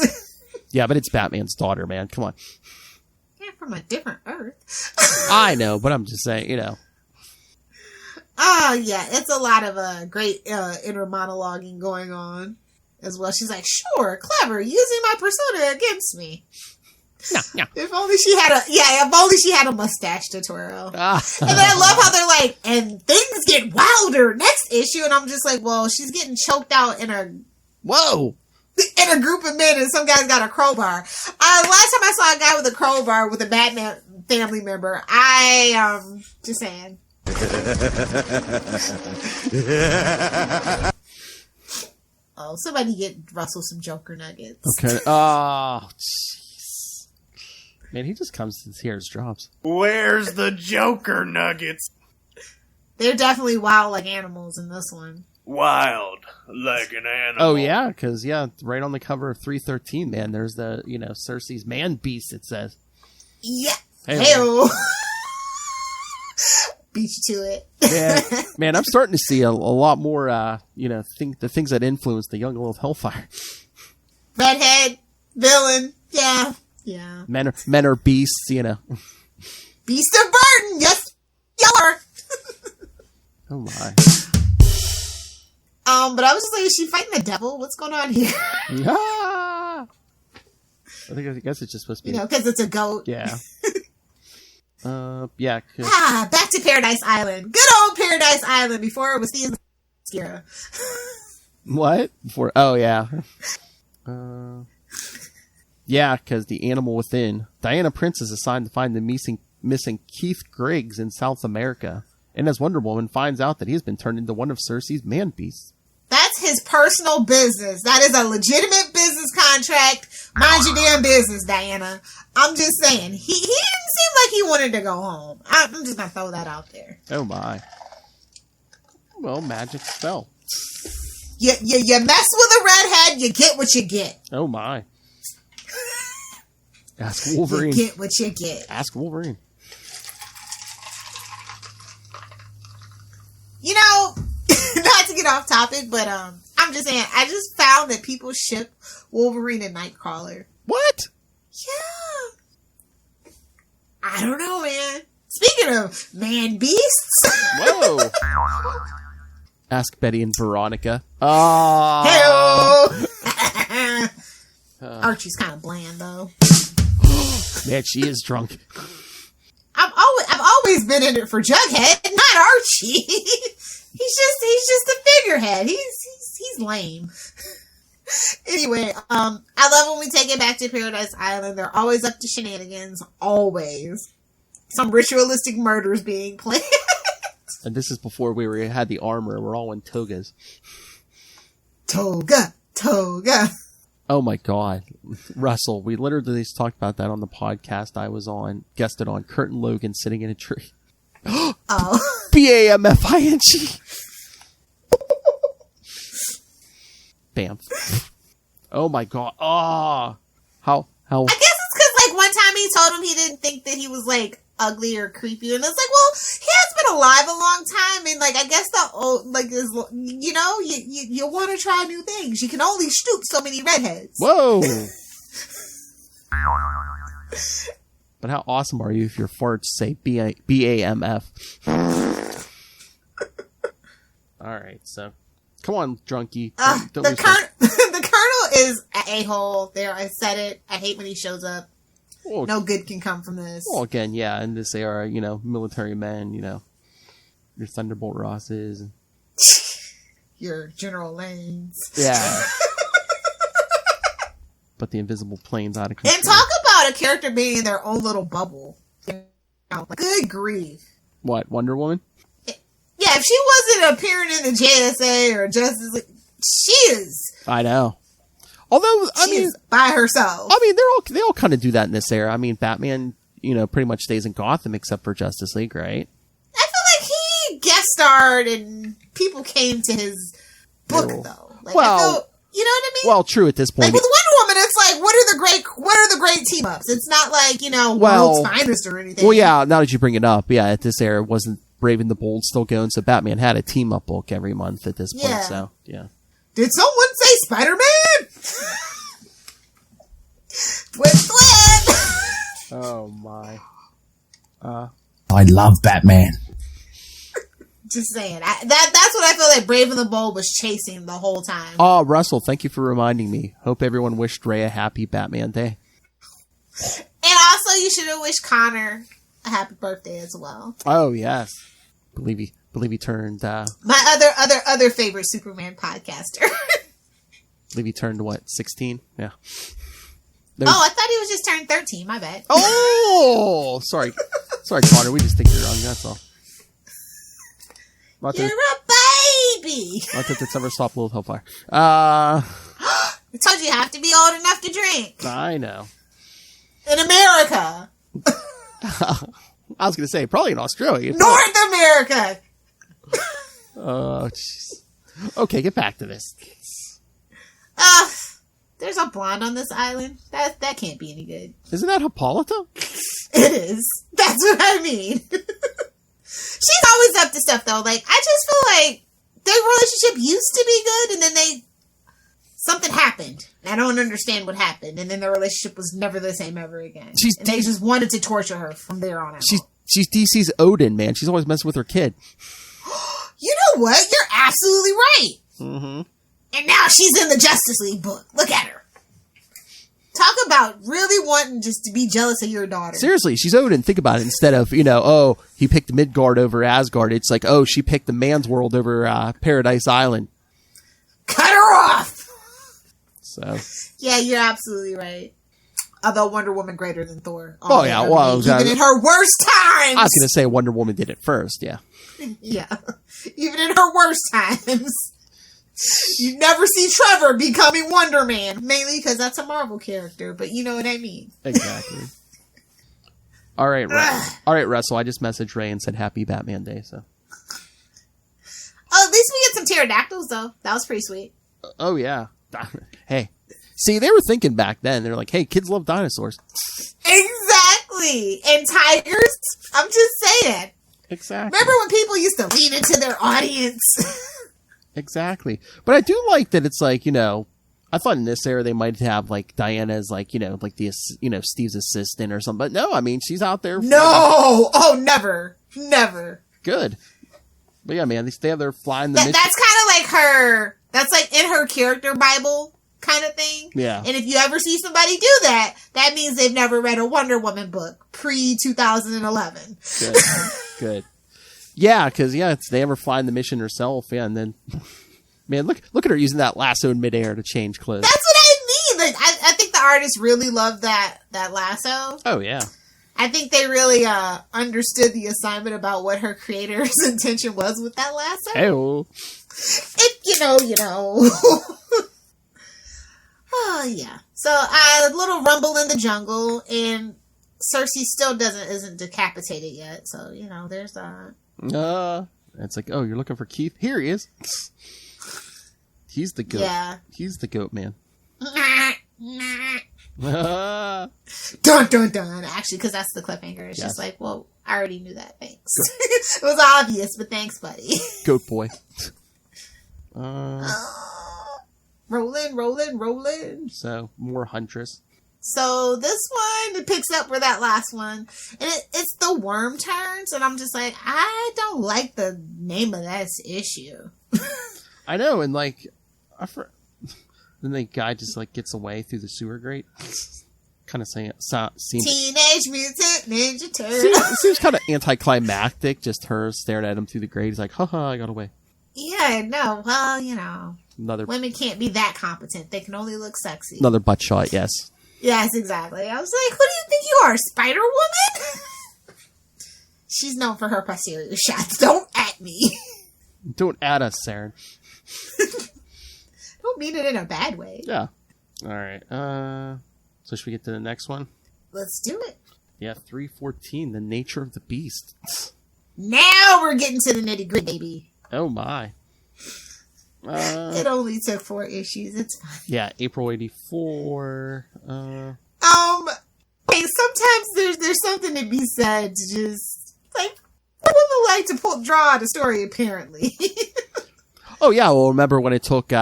Yeah, but it's Batman's daughter, man. Come on. From a different Earth. I know, but I'm just saying, Oh, yeah. It's a lot of great inner monologuing going on as well. She's like, sure, clever, using my persona against me. No. If only she had a mustache to twirl. And then I love how they're like, and things get wilder next issue. And I'm just like, well, she's getting choked out in a... Whoa! in a group of men and some guy's got a crowbar. Last time I saw a guy with a crowbar with a Batman family member, just saying. Oh, somebody get Russell some Joker nuggets. Okay. Oh, jeez. Man, he just comes and hears drops. Where's the Joker nuggets? They're definitely wild like animals in this one. Wild like an animal. Oh, yeah, because, right on the cover of 313, man, there's the, Cersei's man beast, it says. Yeah. Hey, Hey-o. Beat you to it. Yeah. Man, I'm starting to see a lot more, the things that influence the young Lilith Hellfire. Redhead, villain, yeah. Men are beasts, Beast of burden, yes, you are. Oh, my. But I was just like, is she fighting the devil? What's going on here? Ah! I guess it's just supposed to be... because it's a goat. Yeah. Yeah. Back to Paradise Island. Good old Paradise Island before it was the era. What? Oh, yeah. Yeah, because the animal within. Diana Prince is assigned to find the missing Keith Griggs in South America. And as Wonder Woman finds out that he's been turned into one of Cersei's man beasts. That's his personal business. That is a legitimate business contract. Mind your damn business, Diana. I'm just saying. He didn't seem like he wanted to go home. I'm just going to throw that out there. Oh, my. Well, magic spell. You mess with a redhead, you get what you get. Oh, my. Ask Wolverine. You get what you get. Ask Wolverine. Not to get off topic, but I'm just saying, I just found that people ship Wolverine and Nightcrawler. What? Yeah. I don't know, man. Speaking of man beasts. Whoa. Ask Betty and Veronica. Oh. Hey-o. Archie's kind of bland, though. Man, she is drunk. I've always been in it for Jughead, not Archie. He's just a figurehead. He's lame. Anyway, I love when we take it back to Paradise Island. They're always up to shenanigans. Always. Some ritualistic murders being planned. And this is before we had the armor. We're all in togas. Toga. Oh my God. Russell, we literally just talked about that on the podcast I was on, guested on. Kurt and Logan sitting in a tree. Oh. BAMFING. Bam. Oh my God. Oh. How? I guess it's because, one time he told him he didn't think that he was, ugly or creepy. And it's like, well, he has been alive a long time. And, I guess you want to try new things. You can only stoop so many redheads. Whoa. But how awesome are you if your farts say BAMF? Alright, so come on, drunkie. The Colonel is an a-hole. There, I said it. I hate when he shows up. Well, no good can come from this. Well, again, yeah, in this era, military men, your Thunderbolt Rosses. Your General Lanes. Yeah. But the invisible plane's out of control. And talk about a character being in their own little bubble. Good grief. What, Wonder Woman? Yeah, if she wasn't appearing in the JSA or Justice League, she is. I know. Although, She's by herself. They all kind of do that in this era. Batman, pretty much stays in Gotham except for Justice League, right? I feel like he guest starred and people came to his book, though. You know what I mean? Well, true at this point. With Wonder Woman, it's what are the great team ups? It's not World's Finest or anything. Well, yeah, now that you bring it up, yeah, at this era, wasn't Brave and the Bold still going? So Batman had a team up book every month at this point. Yeah. So, yeah. Did someone say Spider-Man? Twist. Oh, my. I love Batman. Just saying. That's what I feel like Brave and the Bold was chasing the whole time. Oh, Russell, thank you for reminding me. Hope everyone wished Ray a happy Batman Day. And also, you should have wished Connor a happy birthday as well. Oh, yes. Believe he turned... My other favorite Superman podcaster. believe he turned, 16? Yeah. Oh, I thought he was just turned 13. My bad. Oh! Sorry. Sorry, Connor. We just think you're young. That's all. You're a baby! Not that it's ever stopped Lilith Hellfire. I told you have to be old enough to drink. I know. In America. I was going to say, probably in Australia. North America! Oh, jeez. Okay, get back to this. There's a blonde on this island. That can't be any good. Isn't that Hippolyta? It is. That's what I mean. She's always up to stuff, though. Like, I just feel like their relationship used to be good, and then something happened. I don't understand what happened, and then their relationship was never the same ever again. And they just wanted to torture her from there on out. She's DC's Odin, man. She's always messing with her kid. You know what? You're absolutely right. Mm-hmm. And now she's in the Justice League book. Look at her. Talk about really wanting just to be jealous of your daughter. Seriously, she's Odin. Think about it. Instead of, he picked Midgard over Asgard, it's like, she picked the man's world over Paradise Island. Cut her off! So. Yeah, you're absolutely right. Although Wonder Woman greater than Thor. Oh, yeah. Well, even in her worst times. I was going to say Wonder Woman did it first, yeah. Yeah. Even in her worst times. You never see Trevor becoming Wonder Man. Mainly because that's a Marvel character, but you know what I mean. Exactly. All right, Russell. I just messaged Ray and said Happy Batman Day, so. Oh, at least we get some pterodactyls, though. That was pretty sweet. Oh, yeah. Hey. See, they were thinking back then. They're like, hey, kids love dinosaurs. Exactly. And tigers. I'm just saying. Exactly. Remember when people used to lean into their audience? Exactly. But I do like that it's like, I thought in this era they might have like Diana as like, like the, Steve's assistant or something. But no, I mean, she's out there. No. Oh, never. Never. Good. But yeah, man, they have their flying the mission. That's kind of like her. That's like in her character Bible kind of thing. Yeah. And if you ever see somebody do that, that means they've never read a Wonder Woman book pre-2011. Good. Good. Yeah, because, they ever flying the mission herself, yeah, and then, man, look at her using that lasso in midair to change clothes. That's what I mean. Like, I think the artists really loved that lasso. Oh, yeah. I think they really understood the assignment about what her creator's intention was with that lasso. Hey-oh. You know. Oh, yeah. So, a little rumble in the jungle, and Cersei still isn't decapitated yet, so, there's that. It's like, oh, you're looking for Keith? Here he is. He's the goat. Yeah. He's the goat, man. Dun, dun, dun. Actually, because that's the cliffhanger. It's just like, well, I already knew that. Thanks. It was obvious, but thanks, buddy. Goat boy. Rolling. So, more Huntress. So this one picks up where that last one, and it's the worm turns, and I'm just like, I don't like the name of this issue. I know, and like, then the guy just like gets away through the sewer grate. Kind of saying, seems Teenage Mutant Ninja Turtle. Seems kind of anticlimactic. Just her staring at him through the grate. He's like, haha, I got away. Yeah, no, well, another women can't be that competent. They can only look sexy. Another butt shot, yes. Yes, exactly. I was like, who do you think you are, Spider-Woman? She's known for her posterior shots. Don't at me. Don't at us, Saren. Don't mean it in a bad way. Yeah. All right. So should we get to the next one? Let's do it. Yeah, 314, The Nature of the Beast. Now we're getting to the nitty-gritty, baby. Oh, my. It only took 4 issues. It's fine. Yeah, April 84. Hey, sometimes there's something to be said to just, like, I would like to draw out a story, apparently. Oh, yeah, well, remember when it took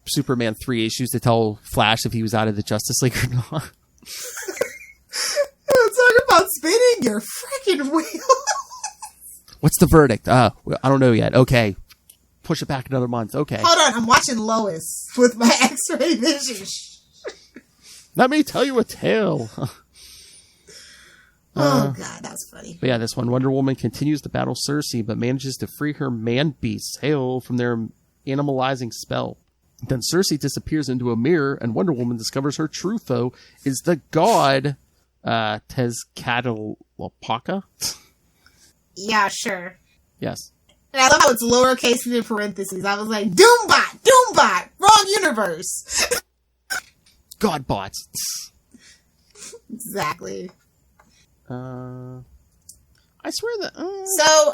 Superman 3 issues to tell Flash if he was out of the Justice League or not? Talk about spinning your freaking wheel. What's the verdict? I don't know yet. Okay. Push it back another month. Okay. Hold on, I'm watching Lois with my X-ray vision. Let me tell you a tale. Oh, God, that's funny. But yeah, this one, Wonder Woman continues to battle Cersei, but manages to free her man-beasts, hail, from their animalizing spell. Then Cersei disappears into a mirror, and Wonder Woman discovers her true foe is the god Tezcatlipoca. Yeah, sure. Yes. And I love how it's lowercase and in parentheses. I was like, Doombot, wrong universe. Godbots. Exactly. I swear that. So,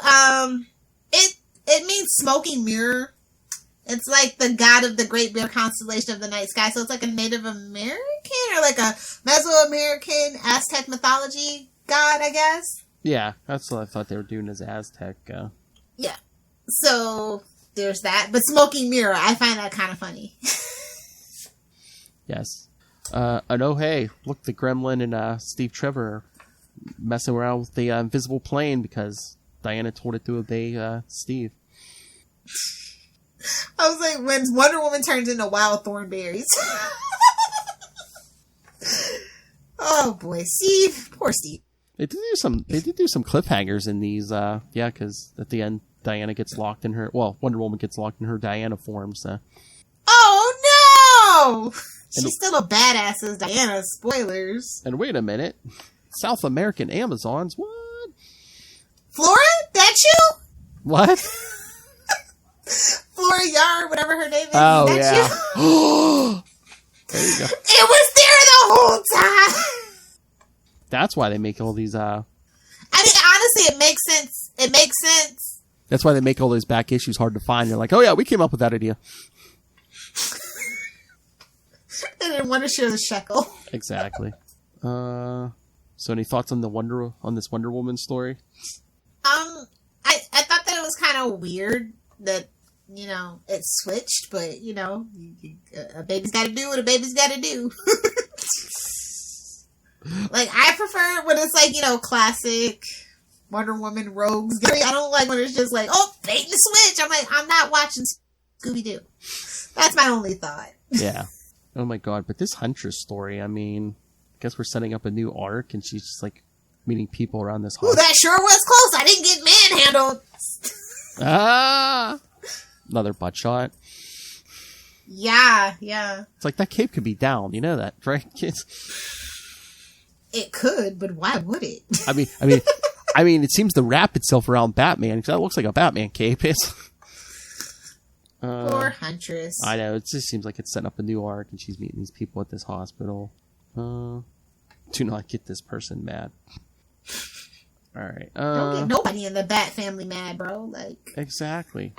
it means smoking mirror. It's like the god of the Great Bear constellation of the night sky. So it's like a Native American or like a Mesoamerican Aztec mythology god, I guess. Yeah, that's what I thought they were doing as Aztec. Yeah. So there's that. But smoking mirror, I find that kind of funny. Yes. And oh, hey, look, the Gremlin and Steve Trevor are messing around with the invisible plane because Diana told it to obey Steve. I was like, when Wonder Woman turns into wild thornberries. Oh boy, Steve, poor Steve. They did do some cliffhangers in these. Because at the end, Diana gets locked in her. Well, Wonder Woman gets locked in her Diana form. So. Oh no! She's still a badass as Diana. Spoilers. And wait a minute, South American Amazons. What? Flora? That's you? What? Flora Yard, whatever her name is. Oh, That's yeah. you? There you go. It was there the whole time. That's why they make all these. I mean, honestly, it makes sense. It makes sense. That's why they make all those back issues hard to find. They're like, oh yeah, we came up with that idea. They didn't want to share the shekel. Exactly. So any thoughts on this Wonder Woman story? I thought that it was kind of weird that, it switched, but, a baby's got to do what a baby's got to do. Like, I prefer when it's like, classic Wonder Woman rogues. I don't like when it's just like, oh, bait and switch. I'm like, I'm not watching Scooby-Doo. That's my only thought. Yeah. Oh my god, but this Huntress story, I mean, I guess we're setting up a new arc, and she's just like meeting people around this Ooh, hospital. that sure was close. I didn't get manhandled. Another butt shot. Yeah. It's like that cape could be down, you know that, right, kids? It could, but why would it? I mean, it seems to wrap itself around Batman, because that looks like a Batman cape. Poor Huntress. I know, it just seems like it's setting up a new arc, and she's meeting these people at this hospital. Do not get this person mad. Alright. Don't get nobody in the Bat family mad, bro. Like, exactly.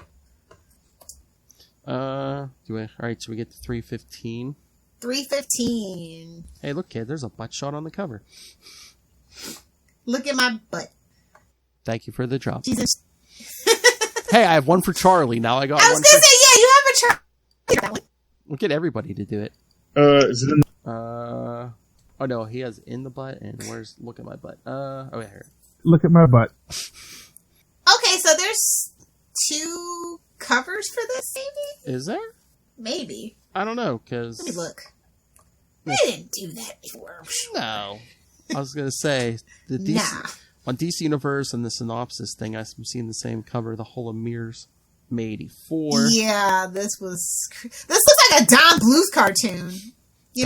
Alright, so we get to 315. 315. Hey, look, kid, there's a butt shot on the cover. Look at my butt. Thank you for the drop. Jesus. Hey, I have one for Charlie. Now I got one. I was gonna say, yeah, you have a Charlie. We'll get everybody to do it. Is it in? Oh no, he has in the butt, and where's look at my butt? Oh, here. Look at my butt. Okay, so there's 2 covers for this, maybe? Is there? Maybe. I don't know, because... Let me look. They didn't do that before. No. I was gonna say, the DC, on DC Universe and the Synopsis thing, I'm seeing the same cover, the Hall of Mirrors, May 84. Yeah, this looks like a Don Bluth cartoon.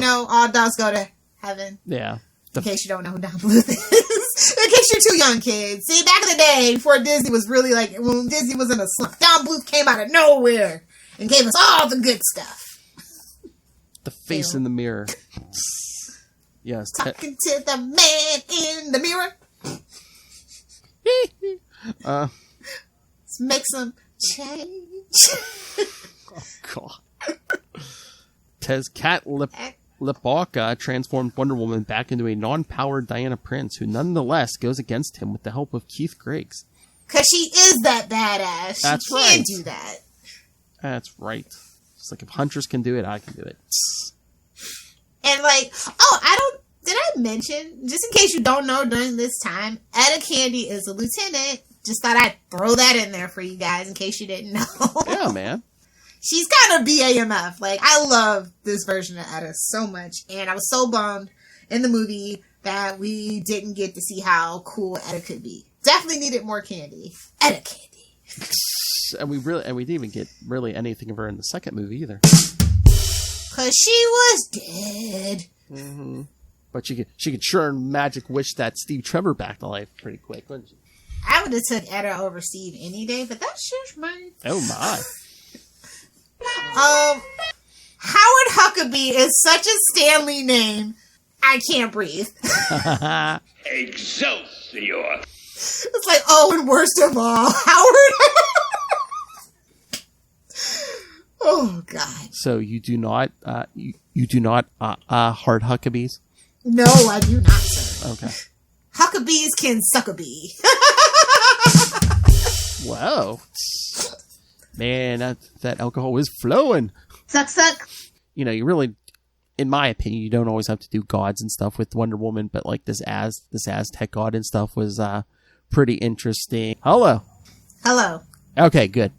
All dogs go to heaven. Yeah. In case you don't know who Don Bluth is. In case you're too young, kids. See, back in the day, before Disney was really like, when Disney was in a slump, Don Bluth came out of nowhere and gave us all the good stuff. The face in the mirror. Yes. Talking to the man in the mirror. Let's make some change. Oh, God. Tezcatlipoca transformed Wonder Woman back into a non-powered Diana Prince, who nonetheless goes against him with the help of Keith Griggs. Because she is that badass. That's she right. can do that. That's right. It's like if Huntress can do it, I can do it. And did I mention, just in case you don't know during this time, Etta Candy is a lieutenant. Just thought I'd throw that in there for you guys in case you didn't know. Yeah, man. She's kind of BAMF. Like, I love this version of Etta so much. And I was so bummed in the movie that we didn't get to see how cool Etta could be. Definitely needed more candy. Etta Candy. And we didn't even get really anything of her in the second movie either. 'Cause she was dead. Mm-hmm. But she could sure magic wish that Steve Trevor back to life pretty quick, wouldn't she? I would have took Etta over Steve any day, but that's just me. Oh my. Howard Huckabee is such a Stanley name. I can't breathe. Excelsior! It's like, oh, and worst of all, Howard. Oh God. So you do not you do not heart Huckabees? No, I do not, sir. Okay. Huckabees can suck a bee. Whoa. Man, that alcohol is flowing. Suck, suck. You know, you really, in my opinion, you don't always have to do gods and stuff with Wonder Woman, but like this Aztec god and stuff was pretty interesting. Hello. Okay, good.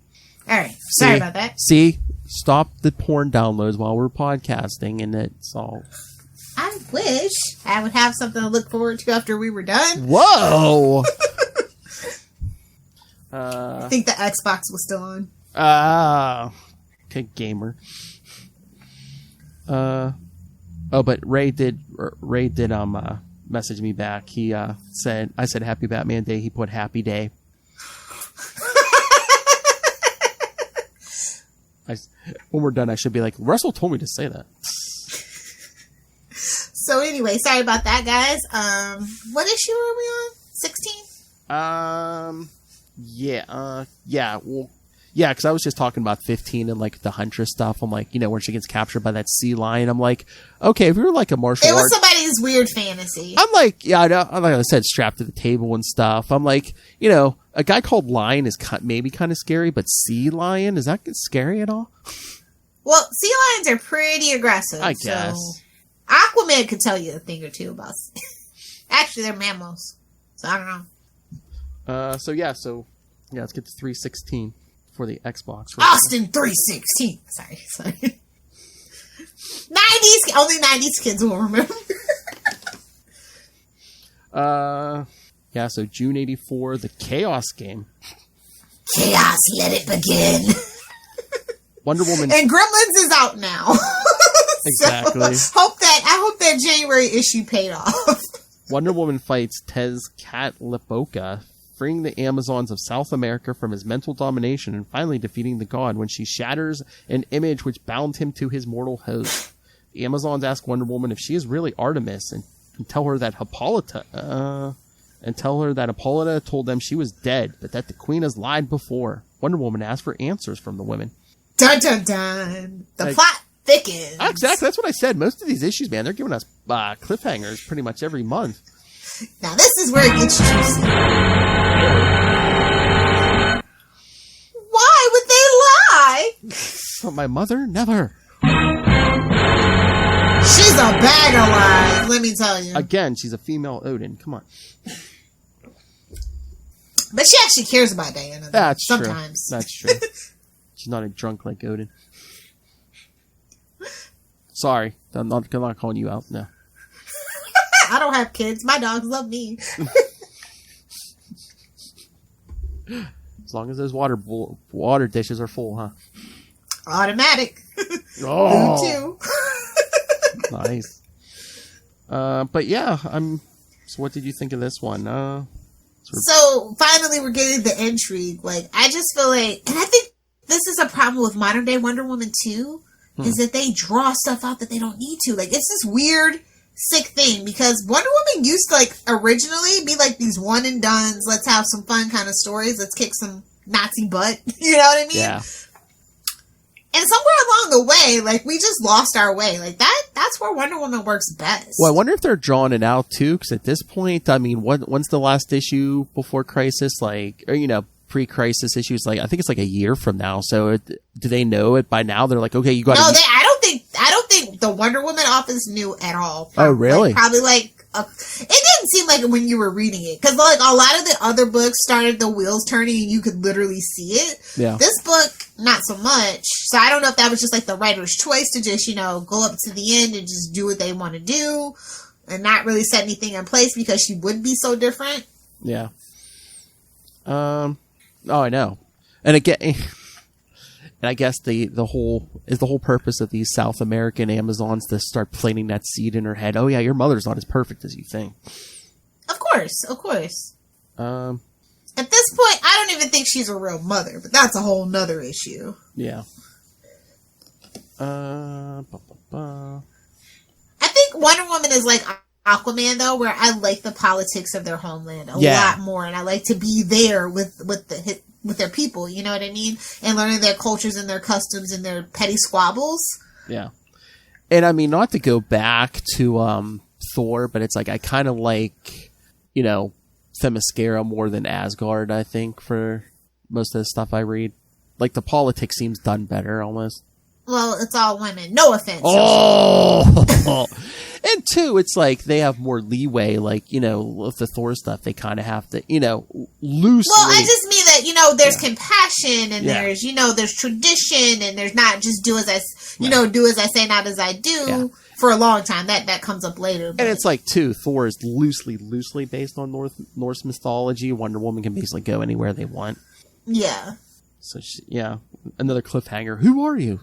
All right. Sorry about that. See, stop the porn downloads while we're podcasting, and it's all. I wish I would have something to look forward to after we were done. Whoa. I think the Xbox was still on. Okay, gamer. But Ray did message me back. He I said Happy Batman Day. He put Happy Day. When we're done, I should be like, Russell told me to say that. So anyway, sorry about that, guys. What issue are we on? 16? Yeah, because I was just talking about 15 and like the Huntress stuff. I'm like, when she gets captured by that sea lion. I'm like, okay, if you're like a martial art, it was art, somebody's weird fantasy. I'm like, yeah, I know, like I said, strapped to the table and stuff. I'm like, a guy called Lion is maybe kind of scary, but Sea Lion, is that scary at all? Well, sea lions are pretty aggressive. I guess. So Aquaman could tell you a thing or two about. Actually, they're mammals, so I don't know. So let's get to 316 for the Xbox. Austin 316. Sorry. 90s, only 90s kids will remember. So June 84, the Chaos game. Chaos, let it begin. Wonder Woman. And Gremlins is out now. Exactly. So, I hope that January issue paid off. Wonder Woman fights Tezcatlipoca, freeing the Amazons of South America from his mental domination and finally defeating the god when she shatters an image which bound him to his mortal host. The Amazons ask Wonder Woman if she is really Artemis and tell her that Hippolyta told them she was dead, but that the queen has lied before. Wonder Woman asks for answers from the women. Dun dun dun. The plot thickens. Exactly, that's what I said. Most of these issues, man, they're giving us cliffhangers pretty much every month. Now this is where it gets juicy. Why would they lie? But my mother, never. She's a bag of lies, let me tell you. Again, she's a female Odin. Come on. But she actually cares about Diana. That's sometimes. True. That's true. She's not a drunk like Odin. Sorry, I'm not calling you out. No. I don't have kids. My dogs love me. As long as those water dishes are full, huh? Automatic. Oh. Food too. Nice. But yeah, so what did you think of this one? So finally we're getting the intrigue. Like, I just feel like, and I think this is a problem with modern day Wonder Woman too, is that they draw stuff out that they don't need to. Like, it's this weird, sick thing, because Wonder Woman used to, like, originally be like these one and dones, let's have some fun kind of stories, let's kick some Nazi butt. You know what I mean? Yeah. And somewhere along the way, like, we just lost our way. Like, that's where Wonder Woman works best. Well, I wonder if they're drawing it out, too, because at this point, I mean, when's the last issue before Crisis? Like, or, pre-Crisis issues, like, I think it's like a year from now. So, do they know it by now? They're like, okay, you got to... No, I don't think the Wonder Woman office knew at all. Oh, really? Probably, like, it didn't seem like it when you were reading it. Because, like, a lot of the other books started the wheels turning and you could literally see it. Yeah. This book, not so much. So I don't know if that was just, like, the writer's choice to just, go up to the end and just do what they want to do and not really set anything in place because she would be so different. Yeah. Oh, I know. And again, And I guess the whole purpose of these South American Amazons to start planting that seed in her head. Oh yeah, your mother's not as perfect as you think. Of course. At this point, I don't even think she's a real mother, but that's a whole nother issue. Yeah. I think Wonder Woman is like Aquaman, though, where I like the politics of their homeland a lot more, and I like to be there with their people, you know what I mean? And learning their cultures and their customs and their petty squabbles. Yeah. And I mean, not to go back to Thor, but it's like I kind of like, Themyscira more than Asgard, I think, for most of the stuff I read. Like, the politics seems done better, almost. Well, it's all women. No offense. Oh! And two, it's like they have more leeway, like, with the Thor stuff, they kind of have to, loosely. Well, I just mean that, there's compassion and there's tradition and there's not just do as I say, not as I do for a long time. That comes up later. But. And it's like, too, Thor is loosely based on Norse mythology. Wonder Woman can basically go anywhere they want. Yeah. So, another cliffhanger. Who are you?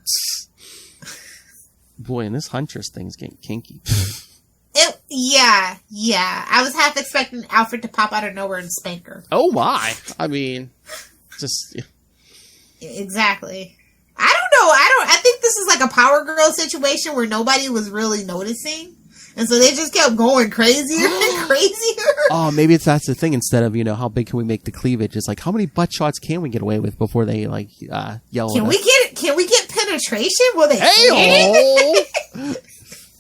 Boy, and this Huntress thing's getting kinky. Yeah. I was half expecting Alfred to pop out of nowhere and spank her. Oh my! I mean, just exactly. I don't know. I think this is like a Power Girl situation where nobody was really noticing, and so they just kept going crazier and crazier. Oh, maybe that's the thing. Instead of how big can we make the cleavage? It's like how many butt shots can we get away with before they yell? Can we get penetration? Will they?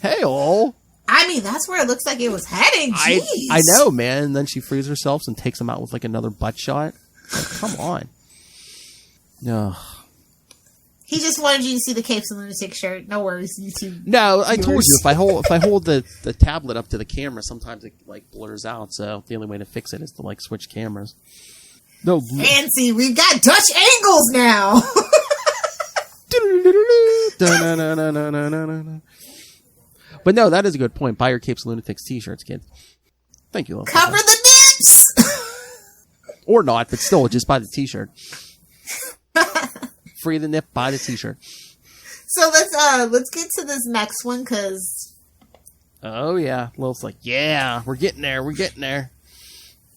Hey-oh! I mean, that's where it looks like it was heading. Jeez. I know, man. And then she frees herself and takes him out with like another butt shot. Like, come on. No. He just wanted you to see the Capes and Lunatics shirt. No worries, YouTube. No, I told you if I hold the tablet up to the camera, sometimes it like blurs out. So the only way to fix it is to like switch cameras. No, fancy. We've got Dutch angles now. But no, that is a good point. Buy your Capes and Lunatics t-shirts, kid. Thank you. Cover the nips! Or not, but still, just buy the t-shirt. Free the nip, buy the t-shirt. So let's get to this next one, because... Oh, yeah. Lilith's like, yeah, we're getting there.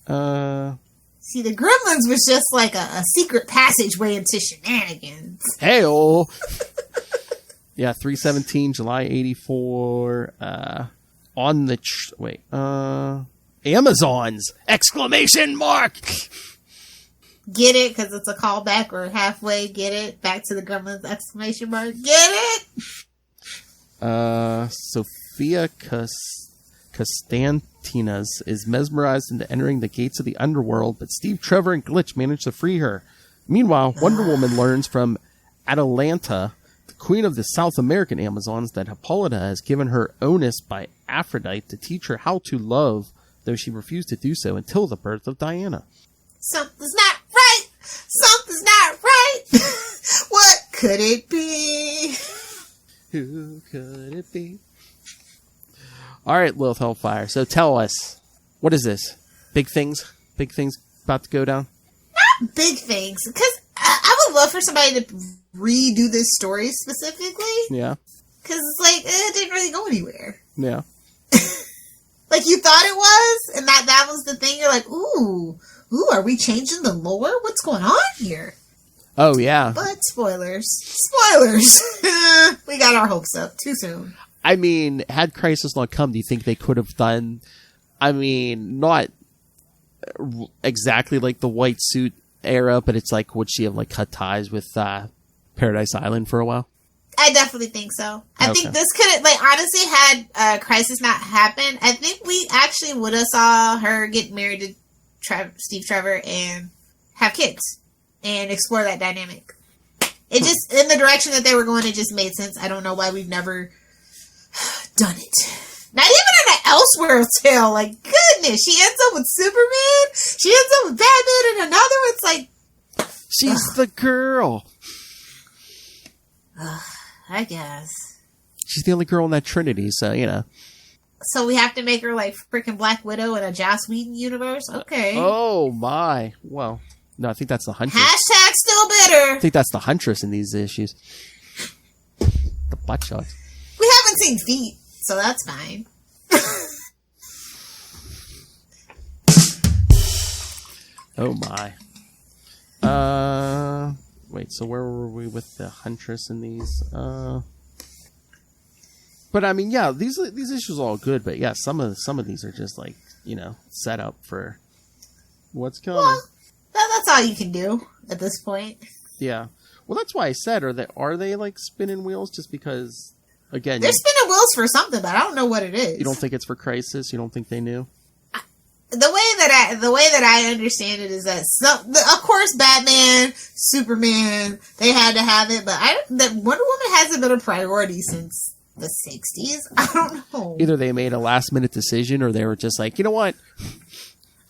See, the Gremlins was just like a secret passageway into shenanigans. Hey-oh! Yeah, 3/17, July 84. On the Amazons! Exclamation mark! Get it? Because it's a callback or halfway. Get it? Back to the Gremlins! Exclamation mark. Get it? Sophia Costantinas is mesmerized into entering the gates of the underworld, but Steve Trevor and Glitch manage to free her. Meanwhile, Wonder Woman learns from Atalanta, Queen of the South American Amazons, that Hippolyta has given her onus by Aphrodite to teach her how to love, though she refused to do so until the birth of Diana. Something's not right! Something's not right! What could it be? Who could it be? Alright, Lilith Hellfire, so tell us, what is this? Big things? Big things about to go down? Not big things, because I would love for somebody to redo this story specifically. Yeah. Because it's like, it didn't really go anywhere. Yeah. Like, you thought it was, and that was the thing. You're like, ooh, are we changing the lore? What's going on here? Oh, yeah. But spoilers. We got our hopes up too soon. I mean, had Crisis not come, do you think they could have done, not exactly like the white suit era, but it's like, would she have like cut ties with Paradise Island for a while? I definitely think so. I think this could have, honestly, had Crisis not happened, I think we actually would have saw her get married to Steve Trevor and have kids and explore that dynamic. It just, in the direction that they were going, it just made sense. I don't know why we've never done it. Not even in an Elseworld tale. Like, goodness, she ends up with Superman. She ends up with Batman, and another one's like, she's the girl. I guess. She's the only girl in that Trinity, so, So we have to make her like freaking Black Widow in a Joss Whedon universe? Okay. Oh, my. Well, no, I think that's the Huntress. Hashtag still better. I think that's the Huntress in these issues. The butt shots. We haven't seen feet, so that's fine. Oh my. Wait, so where were we with the Huntress in these? But I mean, yeah, these issues are all good, but yeah, some of these are just like, set up for what's coming. Well, that's all you can do at this point. Yeah. Well, that's why I said, are they like spinning wheels just because, again... They're spinning wheels for something, but I don't know what it is. You don't think it's for Crisis? You don't think they knew? The way that I understand it is that of course Batman, Superman, they had to have it, but that Wonder Woman hasn't been a priority since the 60s. I don't know. Either they made a last minute decision or they were just like, you know what?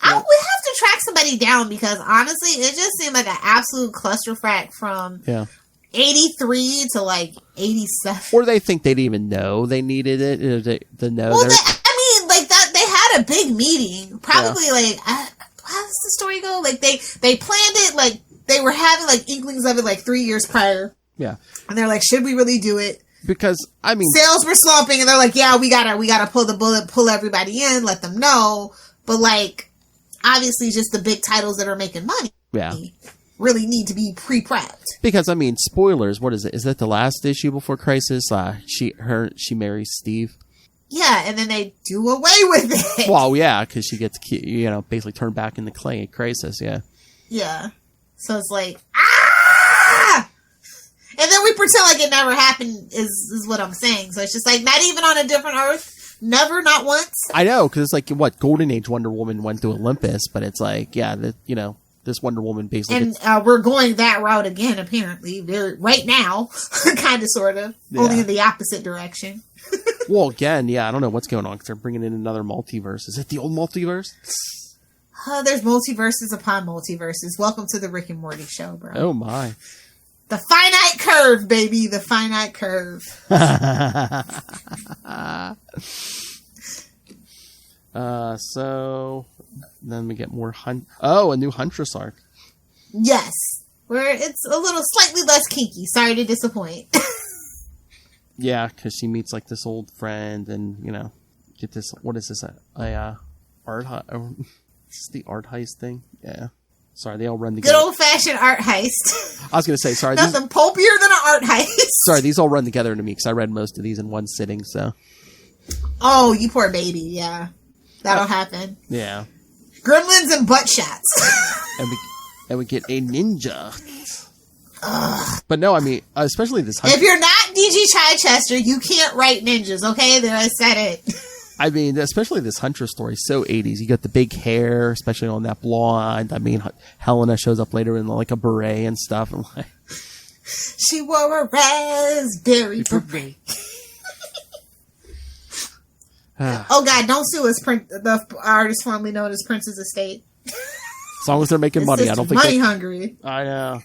We have to track somebody down because honestly, it just seemed like an absolute clusterfuck from 83 to like 87. Or they think they didn't even know they needed it. They know. Well, like that, they had a big meeting. Probably like, how does the story go? Like they planned it, like they were having like inklings of it like 3 years prior. Yeah. And they're like, should we really do it? Because, I mean... Sales were slumping and they're like, yeah, we gotta pull the bullet, pull everybody in, let them know. But like, obviously just the big titles that are making money really need to be pre-prepped. Because, I mean, spoilers, what is it? Is that the last issue before Crisis? She marries Steve. Yeah, and then they do away with it. Well, yeah, because she gets, basically turned back into clay at Crisis, yeah. Yeah. So it's like, ah! And then we pretend like it never happened is what I'm saying. So it's just like, not even on a different Earth. Never, not once. I know, because it's like, what, Golden Age Wonder Woman went to Olympus, but it's like, yeah, this Wonder Woman basically And we're going that route again, apparently. Right now, kind of, sort of. Yeah. Only in the opposite direction. Well, again, yeah, I don't know what's going on, because they're bringing in another multiverse. Is it the old multiverse? There's multiverses upon multiverses. Welcome to the Rick and Morty show, bro. Oh, my. The finite curve, baby. The finite curve. So then we get more a new Huntress arc. Yes. Where it's a little slightly less kinky. Sorry to disappoint. Yeah, because she meets like this old friend and, get this, what is this? Art Is this the art heist thing? Yeah. Sorry, they all run together. Good old-fashioned art heist. I was going to say, sorry. Nothing pulpier than an art heist. Sorry, these all run together to me because I read most of these in one sitting, so. Oh, you poor baby, yeah. That'll happen. Yeah. Gremlins and butt shots. and we get a ninja. But no, I mean, especially this... If you're not D.G. Chichester, you can't write ninjas, okay? There, I said it. I mean, especially this Huntress story, so 80s. You got the big hair, especially on that blonde. I mean, Helena shows up later in like a beret and stuff. I'm like, she wore a raspberry beret. Oh God! Don't sue us, the artist formerly known as Prince's Estate. As long as they're making money, I don't think money hungry. I know.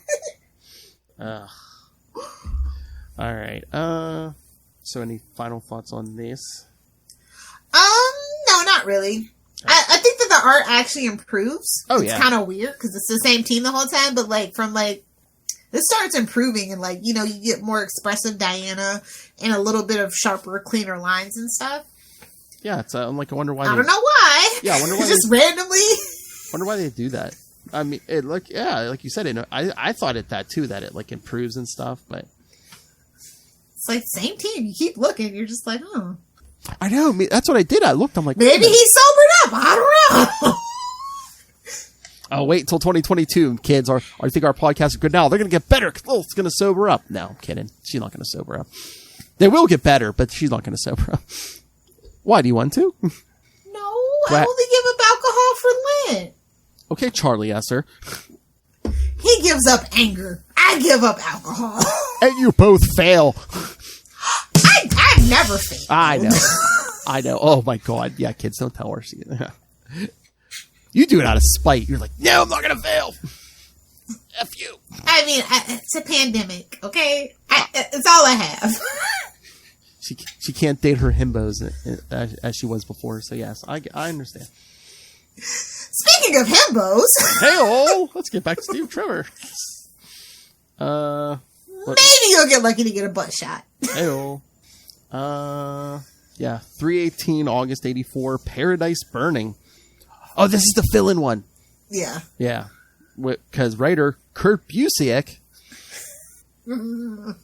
All right. So, any final thoughts on this? No, not really. I think that the art actually improves. Oh, it's kind of weird because it's the same team the whole time, but like this starts improving and you get more expressive Diana and a little bit of sharper, cleaner lines and stuff. Yeah, it's like I wonder why. I don't know why. Yeah, I wonder why. Just randomly. Wonder why they do that. I mean, like you said, I thought that too, that it like improves and stuff, but it's like same team. You keep looking, you're just like, oh. I know. That's what I did. I looked. I'm like, maybe he's sobered up. I don't know. Oh, wait until 2022, kids. I think our podcasts are good now. They're going to get better. Oh, it's going to sober up. No, I'm kidding. She's not going to sober up. They will get better, but she's not going to sober up. Why? Do you want to? No, I only give up alcohol for Lent. Okay, Charlie Esser. He gives up anger. I give up alcohol. And you both fail. I've never failed. I know. I know. Oh, my God. Yeah, kids, don't tell her. You do it out of spite. You're like, no, I'm not going to fail. F you. I mean, it's a pandemic, okay? It's all I have. She can't date her himbos as she was before, so yes, I understand. Speaking of himbos. Hey-oh, let's get back to Steve Trevor. Maybe you'll get lucky to get a butt shot. Hey-oh. Yeah, 3/18, August 84, Paradise Burning. Oh, this is the fill-in one. Yeah. Yeah, because writer Kurt Busiek. So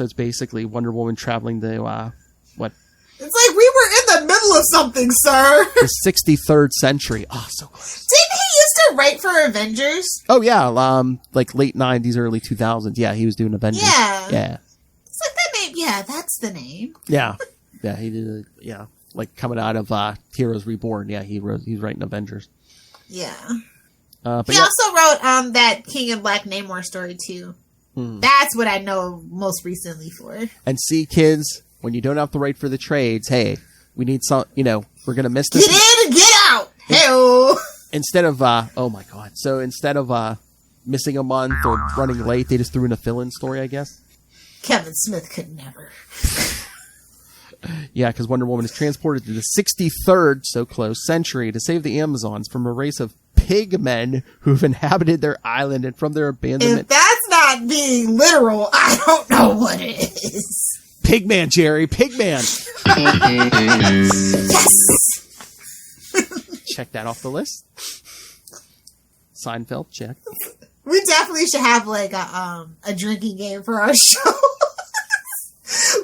it's basically Wonder Woman traveling to, what? It's like we were in the middle of something, sir. The 63rd century. Oh, so close. Didn't he used to write for Avengers? Oh, yeah, like late 90s, early 2000s. Yeah, he was doing Avengers. Yeah. It's like that name. Yeah, that's the name. Yeah. Yeah, he did, like coming out of Heroes Reborn. Yeah, he's writing Avengers. Yeah. But he also wrote that King in Black Namor story, too. That's what I know most recently for. And see, kids, when you don't have to write for the trades, hey, we need some, we're going to miss this. Get in and get out! Hey-oh! Instead of, oh my god. So instead of missing a month or running late, they just threw in a fill-in story, I guess. Kevin Smith could never. Yeah, because Wonder Woman is transported to the 63rd, so close, century to save the Amazons from a race of pigmen who've inhabited their island and from their abandonment. If that's not being literal, I don't know what it is. Pigman, Jerry, Pigman. Yes! Check that off the list. Seinfeld, check. We definitely should have like a drinking game for our show.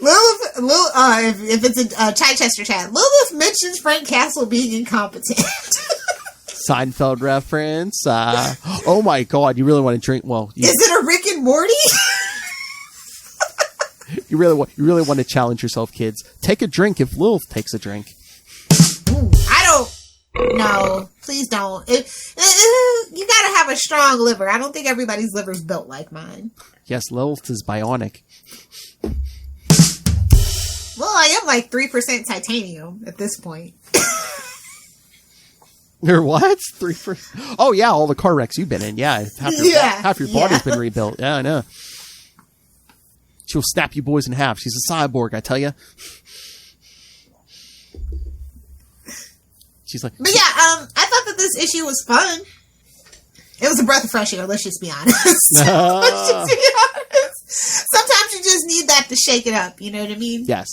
If it's a Chichester chat, Lilith mentions Frank Castle being incompetent. Seinfeld reference. Oh my god, you really want to drink? Well, is it a Rick and Morty? You really want to challenge yourself, kids. Take a drink if Lilith takes a drink. Ooh, I don't. No, please don't. You gotta have a strong liver. I don't think everybody's liver's built like mine. Yes, Lilith is bionic. Well, I am like 3% titanium at this point. You're what? 3%? Oh yeah, all the car wrecks you've been in. Yeah, half your body's been rebuilt. Yeah, I know. She'll snap you boys in half. She's a cyborg, I tell you. She's like, but yeah, I thought that this issue was fun. It was a breath of fresh air. Let's just be honest. Let's just be honest. Sometimes you just need that to shake it up. You know what I mean? Yes.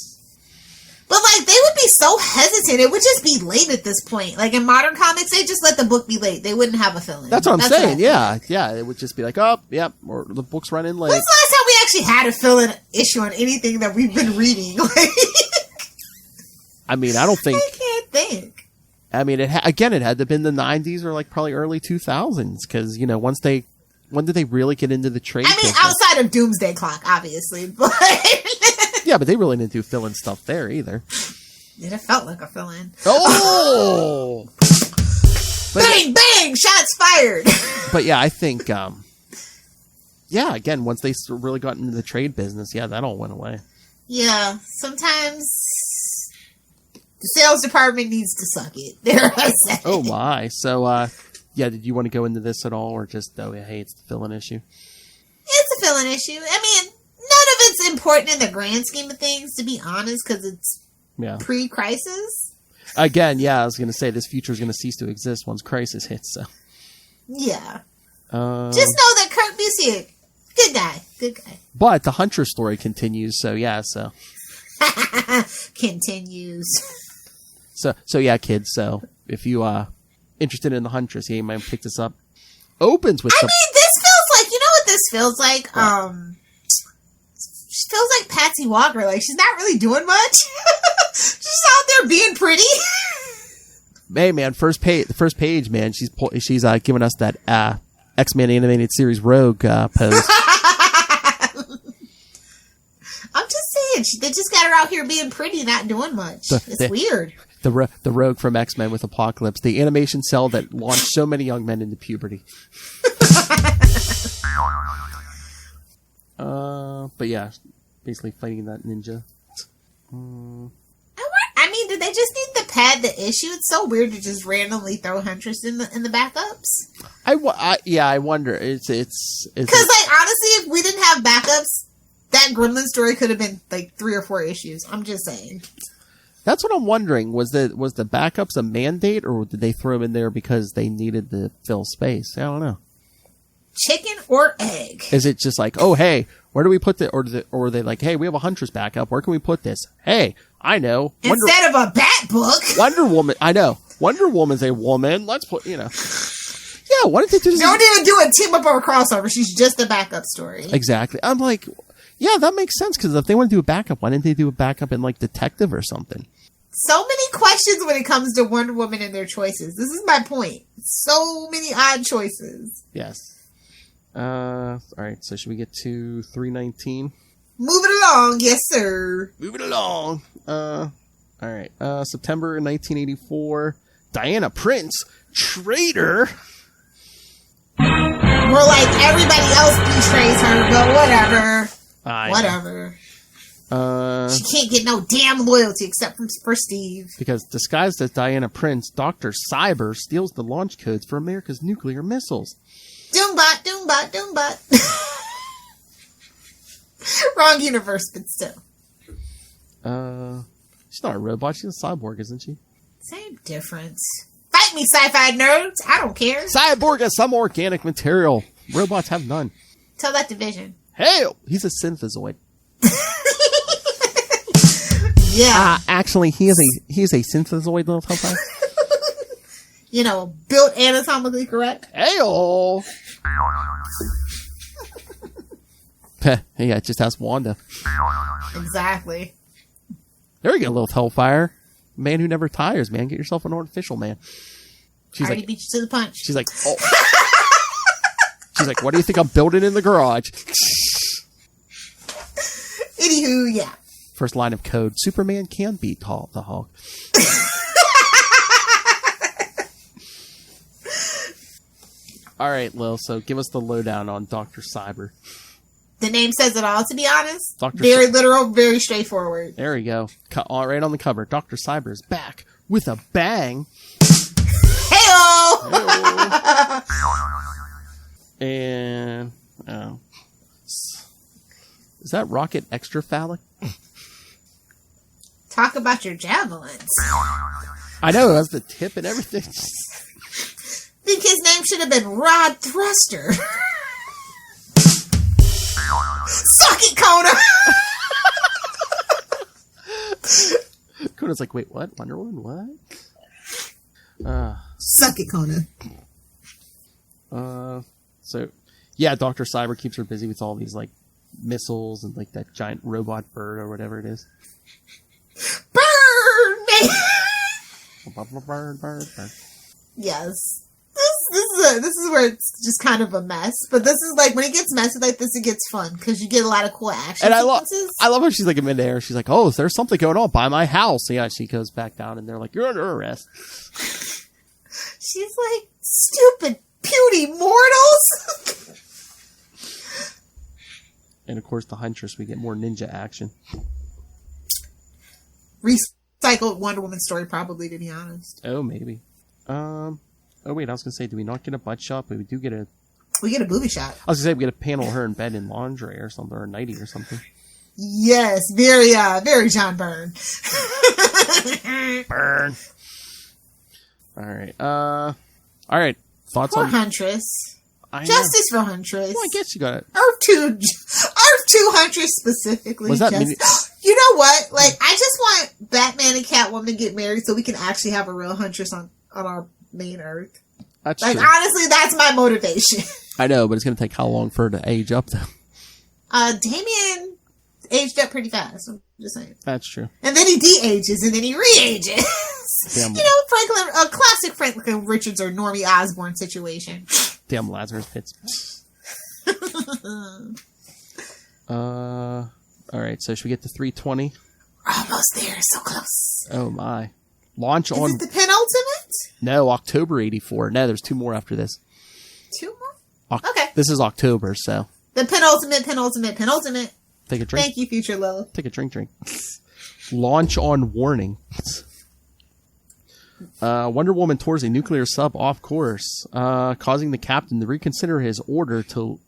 But like, they would be so hesitant. It would just be late at this point. Like in modern comics, they just let the book be late. They wouldn't have a fill-in. That's what I'm saying. Yeah. It would just be like, oh, yep, or the book's running late. When's the last time we actually had a fill-in issue on anything that we've been reading? I mean, I don't think. I can't think. I mean, it had to have been the 90s or like probably early 2000s because, when did they really get into the trade? I mean, outside of Doomsday Clock, obviously, but yeah, but they really didn't do fill-in stuff there either. It felt like a fill-in. Oh! Bang, bang! Shots fired! But yeah, I think, again, once they really got into the trade business, that all went away. Yeah, sometimes the sales department needs to suck it. There I said. Oh my. So, did you want to go into this at all, or just, hey, it's the fill-in issue? It's a fill-in issue. I mean, none of it's important in the grand scheme of things, to be honest, because it's pre-crisis. Again, I was going to say, this future is going to cease to exist once crisis hits, so. Yeah. Just know that Kurt Busiek, good guy. But the Huntress story continues, so. Continues. So kids, so if you interested in the Huntress, you might pick this up. Opens with I mean, this feels like, you know what this feels like? She feels like Patsy Walker. Like, she's not really doing much. She's out there being pretty. Hey, man, the first page, man, she's giving us that X-Men animated series Rogue pose. I'm just saying, they just got her out here being pretty, not doing much. It's weird. The Rogue from X-Men with Apocalypse, the animation cell that launched so many young men into puberty. But yeah, basically fighting that ninja. I mean, did they just need to pad the issue? It's so weird to just randomly throw Huntress in the backups. I wonder. It's because like honestly, if we didn't have backups, that Gremlin story could have been like 3 or 4 issues. I'm just saying. That's what I'm wondering. Was the backups a mandate, or did they throw them in there because they needed to fill space? I don't know. chicken or egg? Is it just like, oh, hey, where do we put the, or are they like, hey, we have a Huntress backup. Where can we put this? Hey, I know. Instead of a bat book. Wonder Woman. I know. Wonder Woman's a woman. Let's put, Yeah, why don't they do this? Don't even do a team up or a crossover. She's just a backup story. Exactly. I'm like, yeah, that makes sense. Because if they want to do a backup, why didn't they do a backup in like Detective or something? So many questions when it comes to Wonder Woman and their choices. This is my point. So many odd choices. Yes. All right. So should we get to 319? Moving along, yes, sir. Moving along. All right. September 1984. Diana Prince, traitor. More like everybody else betrays her, but whatever. Whatever. She can't get no damn loyalty except for Steve. Because disguised as Diana Prince, Dr. Cyber steals the launch codes for America's nuclear missiles. Doombot, doombot, doombot. Wrong universe, but still. She's not a robot. She's a cyborg, isn't she? Same difference. Fight me, sci-fi nerds. I don't care. Cyborg has some organic material. Robots have none. Tell that to Vision. Hell, he's a synthezoid. Yeah. Actually, he is a synthezoid, little Hellfire. Built anatomically correct. Hell. Yeah, it just ask Wanda. Exactly. There you go, little Hellfire. Man who never tires, man. Get yourself an artificial man. She's already beat you to the punch. She's like, oh. She's like, what do you think I'm building in the garage? Anywho, yeah. First line of code: Superman can beat the Hulk. All right, Lil. So give us the lowdown on Dr. Cyber. The name says it all, to be honest. Dr. Very literal, very straightforward. There we go. Right on the cover. Dr. Cyber is back with a bang. Hey-o! And, is that rocket extra phallic? Talk about your javelins. I know, it has the tip and everything. Think his name should have been Rod Thruster. Suck it, Kona! Kona's like, wait, what? Wonder Woman, what? Suck it, Kona. So, yeah, Dr. Cyber keeps her busy with all these, like, missiles and, like, that giant robot bird or whatever it is. Bird! Yes. This is where it's just kind of a mess. But this is like, when it gets messy like this, it gets fun. Because you get a lot of cool action sequences. I love how she's like in midair. She's like, oh, there's something going on by my house. So yeah, she goes back down and they're like, you're under arrest. She's like, stupid, puny mortals. And of course, the Huntress, we get more ninja action. Recycled Wonder Woman story, probably, to be honest. Oh, maybe. Oh, wait, I was going to say, do we not get a butt shot? But we do get a... We get a booby shot. I was going to say, we get a panel of her in bed in lingerie or something, or nighty or something. Yes, very John Byrne. Burn. All right. Thoughts Poor on... Huntress. I Justice for Huntress. Well, I guess you got it. Earth 2 Huntress specifically. Was that You know what? Like, I just want Batman and Catwoman to get married so we can actually have a real Huntress on our main Earth. That's like, true. honestly, that's my motivation. I know, but it's going to take how long for her to age up, though? Damien aged up pretty fast. I'm just saying. That's true. And then he de-ages, and then he re-ages. Damn. A classic Franklin Richards or Normie Osborn situation. Damn Lazarus Pits. All right, so should we get to 320? We're almost there. So close. Oh, my. Launch Is on... it the penultimate? No, October 84. No, there's 2 more after this. 2 more? Okay. This is October, so... The penultimate. Take a drink. Thank you, future Lilith. Take a drink. Launch on warning. Wonder Woman tours a nuclear sub off course, causing the captain to reconsider his order to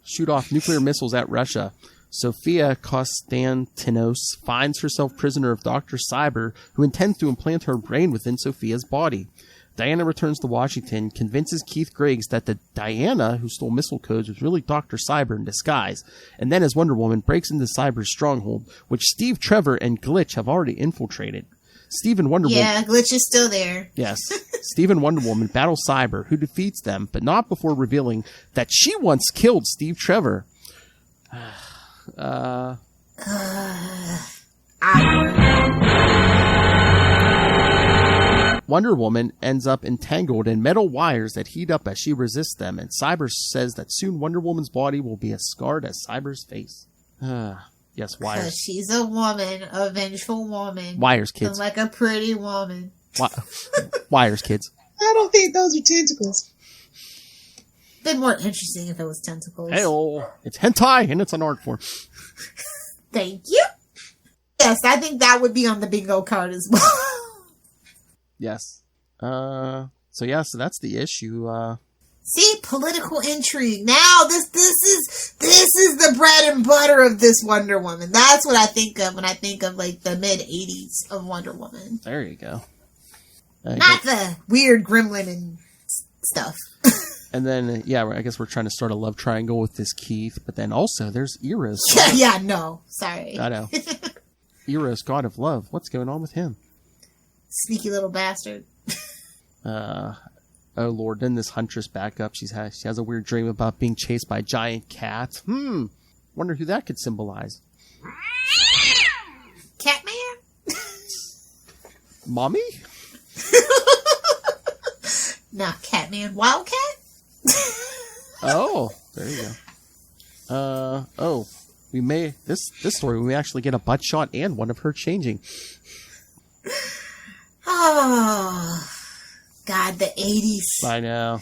shoot off nuclear missiles at Russia. Sophia Konstantinos finds herself prisoner of Dr. Cyber, who intends to implant her brain within Sophia's body. Diana returns to Washington, convinces Keith Griggs that the Diana who stole missile codes was really Dr. Cyber in disguise, and then as Wonder Woman breaks into Cyber's stronghold, which Steve Trevor and Glitch have already infiltrated. Steve and Wonder Woman... Yeah, Glitch is still there. Yes. Steve and Wonder Woman battle Cyber, who defeats them, but not before revealing that she once killed Steve Trevor. Wonder Woman ends up entangled in metal wires that heat up as she resists them, and Cyber says that soon Wonder Woman's body will be as scarred as Cyber's face. Yes, wires. Because she's a woman, a vengeful woman. Wires, kids. And like a pretty woman. Wires, kids. I don't think those are tentacles. Been more interesting if it was tentacles. Hey-oh. It's hentai, and it's an art form. Thank you. Yes, I think that would be on the bingo card as well. Yes. So that's the issue. See, political intrigue. Now this is the bread and butter of this Wonder Woman. That's what I think of when I think of like the mid 80s of Wonder Woman. There you go. Not the weird gremlin and stuff. And then, I guess we're trying to start a love triangle with this Keith, but then also there's Eros. No. Sorry. I know. Eros, god of love. What's going on with him? Sneaky little bastard. Oh Lord, then this Huntress back up. She has a weird dream about being chased by giant cats. Wonder who that could symbolize. Catman? Mommy? No, Catman. Wildcat? Oh, there you go. We may this story we may actually get a butt shot and one of her changing. Oh, God, the 80s. I know.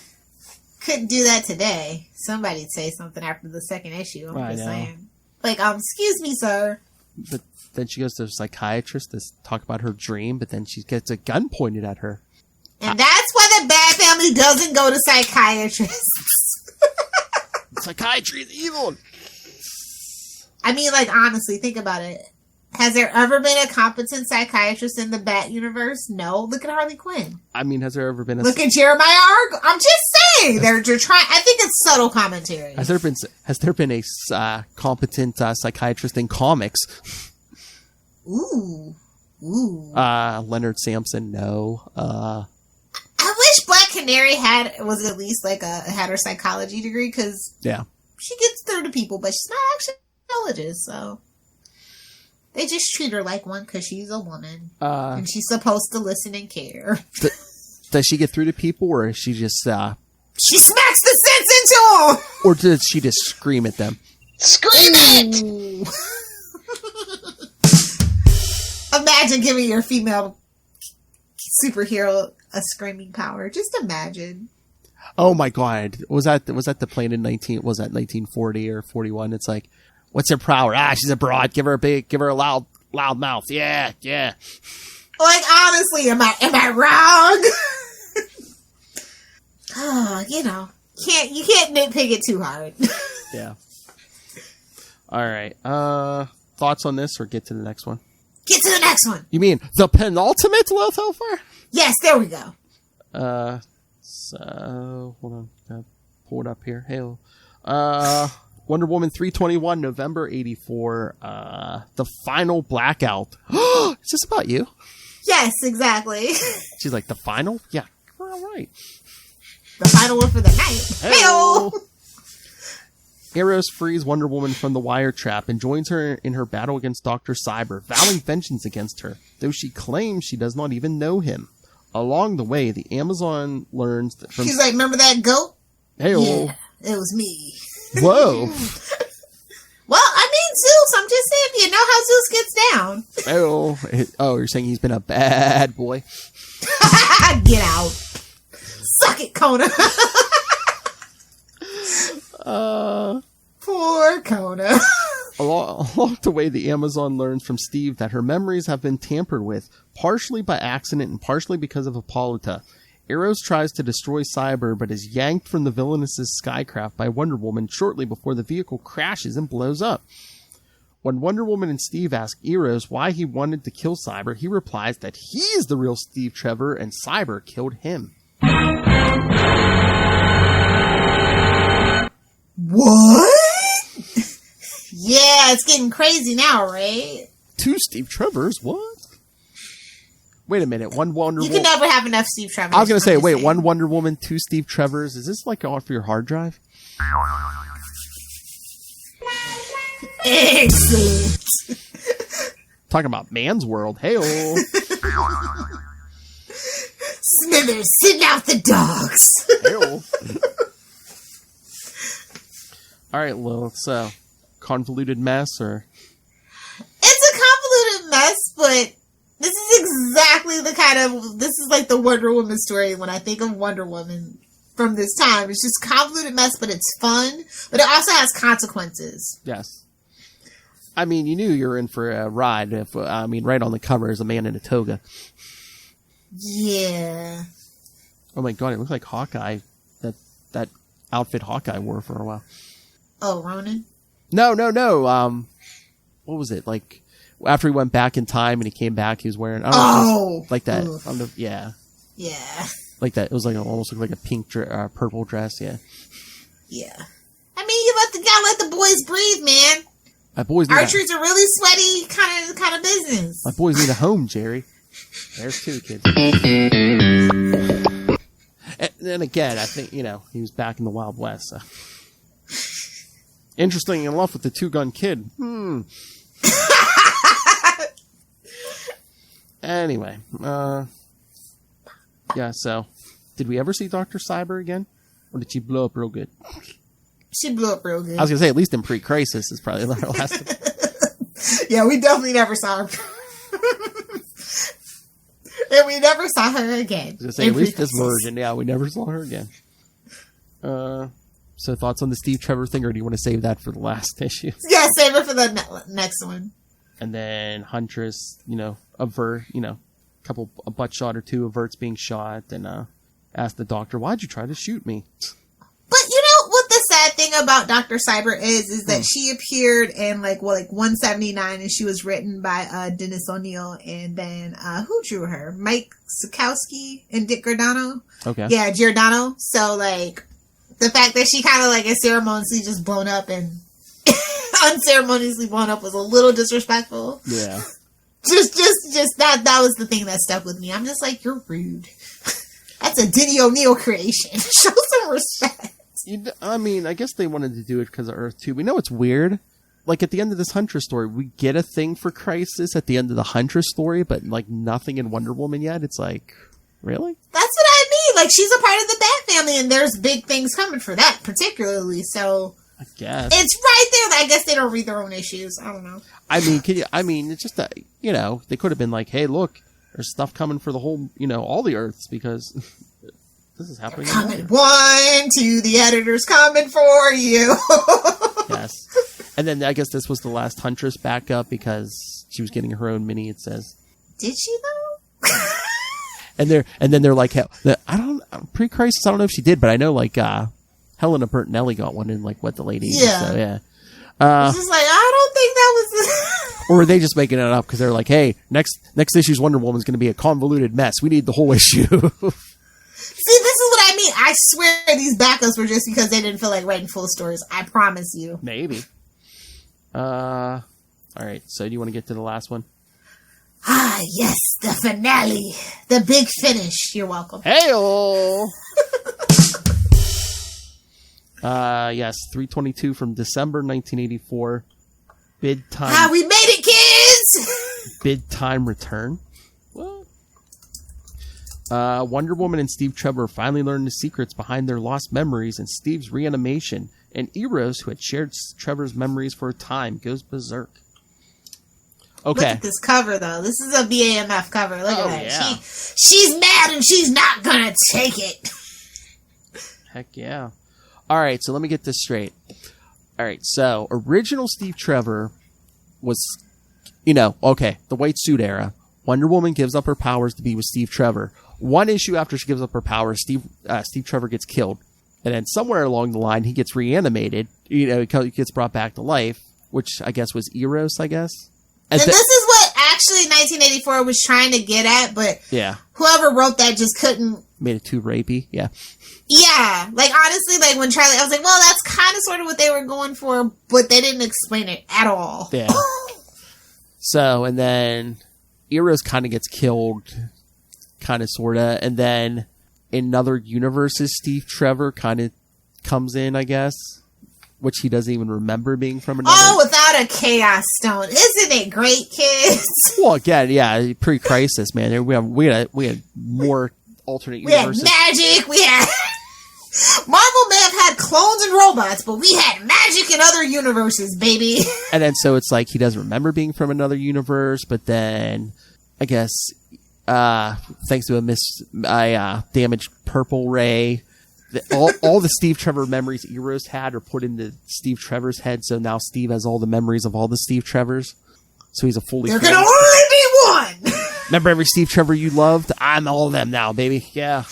Couldn't do that today. Somebody'd say something after the second issue. I'm just saying. Like, excuse me, sir. But then she goes to a psychiatrist to talk about her dream, but then she gets a gun pointed at her. And that's why the Bat Family doesn't go to psychiatrists. Psychiatry is evil. I mean, like, honestly, think about it. Has there ever been a competent psychiatrist in the Bat universe? No. Look at Harley Quinn. I mean, has there ever been a... Look at Jeremiah Argo. I'm just saying. They're trying... I think it's subtle commentary. Has there been a competent psychiatrist in comics? Ooh. Leonard Sampson, no. I wish Black Canary was at least like had her psychology degree, because she gets through to people, but she's not actually intelligent, so... They just treat her like one because she's a woman. And she's supposed to listen and care. Does she get through to people, or is she just... She smacks the sense into them! Or does she just scream at them? Scream it! Imagine giving your female superhero a screaming power. Just imagine. Oh my God. Was that the plane in 1940 or 41? It's like... What's her power? She's a broad. Give her a loud mouth. Yeah. Like, honestly, am I wrong? Oh, you can't nitpick it too hard. Yeah. All right. Thoughts on this, or get to the next one? Get to the next one. You mean the penultimate Lilith Hellfire? Yes, there we go. So hold on. Gotta pull it up here. Hey. Wonder Woman 321, November 84. The final blackout. Is this about you? Yes, exactly. She's like, the final? Yeah. All right. The final one for the night. Hey-o! Eros frees Wonder Woman from the wire trap and joins her in her battle against Dr. Cyber, vowing vengeance against her, though she claims she does not even know him. Along the way, the Amazon learns that from... She's like, remember that goat? Hey-o. Yeah, it was me. Whoa. Well, I mean, Zeus. I'm just saying, you know how Zeus gets down. Oh, you're saying he's been a bad boy? Get out. Suck it, Kona. Poor Kona. Along the way, the Amazon learns from Steve that her memories have been tampered with, partially by accident and partially because of Hippolyta. Eros tries to destroy Cyber, but is yanked from the villainous skycraft by Wonder Woman shortly before the vehicle crashes and blows up. When Wonder Woman and Steve ask Eros why he wanted to kill Cyber, he replies that he's the real Steve Trevor and Cyber killed him. What? Yeah, it's getting crazy now, right? 2 Steve Trevors? What? Wait a minute. One Wonder Woman. You can never have enough Steve Trevors. I was going to say, wait, 1 Wonder Woman, 2 Steve Trevors. Is this like off your hard drive? Excellent. Talking about man's world. Hey-oh. Smithers, sitting out the dogs. Hey-oh. All right, Lilith. So, convoluted mess, or? It's a convoluted mess, but this is exactly the kind of, this is like the Wonder Woman story when I think of Wonder Woman from this time. It's just convoluted mess, but it's fun, but it also has consequences. Yes. I mean, you knew you were in for a ride. If right on the cover is a man in a toga. Yeah. Oh my god, it looks like Hawkeye. That outfit Hawkeye wore for a while. Oh, Ronan? No. What was it? Like, after he went back in time and he came back, he was wearing... like that. Yeah. Yeah. Like that. It was like almost looked like a pink, purple dress, yeah. Yeah. I mean, you gotta let the boys breathe, man. My boys need Archery's a really sweaty kind of business. My boys need a home, Jerry. There's 2 kids. And then again, I think, he was back in the Wild West, so... Interesting enough with the 2-gun kid. Anyway, yeah, so, did we ever see Dr. Cyber again? Or did she blow up real good? She blew up real good. I was going to say, at least in pre-crisis is probably our last time. Yeah, we definitely never saw her. And we never saw her again. I was going to say, at least this version, yeah, we never saw her again. So thoughts on the Steve Trevor thing, or do you want to save that for the last issue? Yeah, save it for the next one. And then Huntress, avert, a butt shot or 2 averts being shot, and asked the doctor, why'd you try to shoot me? But you know what the sad thing about Dr. Cyber is that she appeared in 179, and she was written by Dennis O'Neil, and then who drew her? Mike Sikowski and Dick Giordano. Okay. Yeah, Giordano. So the fact that she kind of is ceremoniously just blown up and unceremoniously blown up was a little disrespectful. Yeah. Just that was the thing that stuck with me. I'm just like, you're rude. That's a Denny O'Neil creation. Show some respect. I mean, I guess they wanted to do it because of Earth 2. We know it's weird. Like, at the end of this Huntress story, we get a thing for Crisis at the end of the Huntress story, but, nothing in Wonder Woman yet. It's like, really? That's what I mean. She's a part of the Bat family, and there's big things coming for that, particularly, so... I guess. It's right there. I guess they don't read their own issues. I don't know. I mean, it's just that, they could have been like, hey, look, there's stuff coming for the whole, all the Earths, because... This is happening. Coming 1, 2, the editor's coming for you. Yes. And then I guess this was the last Huntress backup because she was getting her own mini, it says. Did she though? and then they're like, pre-crisis, I don't know if she did, but I know Helena Bertinelli got one in what the lady. Yeah. So, yeah. It's just I don't think that was. Or were they just making it up because they're like, hey, next issue's Wonder Woman's going to be a convoluted mess. We need the whole issue. See, this is what I mean. I swear these backups were just because they didn't feel like writing full stories. I promise you. Maybe. All right. So do you want to get to the last one? Ah, yes. The finale. The big finish. You're welcome. Hey-o! Yes. 322 from December 1984. Bid time. Ah, we made it, kids! Bid time return. What? Wonder Woman and Steve Trevor finally learn the secrets behind their lost memories and Steve's reanimation, and Eros, who had shared Trevor's memories for a time, goes berserk. Okay. Look at this cover, though. This is a BAMF cover. Look at that. Yeah. She's mad and she's not gonna take it. Heck yeah. All right, so let me get this straight. All right, so original Steve Trevor was, the white suit era. Wonder Woman gives up her powers to be with Steve Trevor. One issue after she gives up her powers, Steve Trevor gets killed. And then somewhere along the line, he gets reanimated. He gets brought back to life, which I guess was Eros, I guess. And this is what actually 1984 was trying to get at, but Yeah. whoever wrote that just couldn't. Made it too rapey. Yeah. Yeah, like honestly, like when Charlie, I was like, well, that's kind of sort of what they were going for, but they didn't explain it at all. Yeah. So, and then Eros kind of gets killed, kind of, sort of, and then in other universes, Steve Trevor kind of comes in, I guess, which he doesn't even remember being from another. Oh, without a Chaos Stone. Isn't it great, kids? Well, again, yeah, pre-Crisis, man. We had more alternate We had universes. magic, we had... Marvel may have had clones and robots, but we had magic in other universes, baby. And then so it's like he doesn't remember being from another universe, but then I guess thanks to a damaged purple ray, all the Steve Trevor memories Eros had are put into Steve Trevor's head, so now Steve has all the memories of all the Steve Trevors. So he's a fully There can only be one! Remember every Steve Trevor you loved? I'm all of them now, baby. Yeah.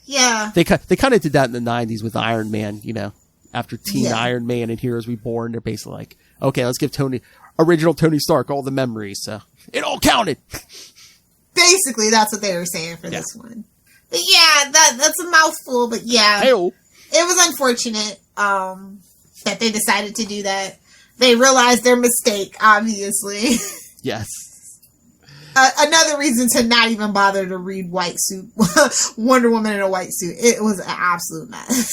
Yeah. They kind of did that in the 90s with Iron Man, you know. After Teen Yeah. Iron Man and Heroes Reborn, they're basically like, okay, let's give original Tony Stark all the memories, so it all counted. Basically, that's what they were saying for this one. But yeah, that's a mouthful, but yeah. Hey-o. It was unfortunate that they decided to do that. They realized their mistake, obviously. Yes. Another reason to not even bother to read White Suit, Wonder Woman in a white suit. It was an absolute mess.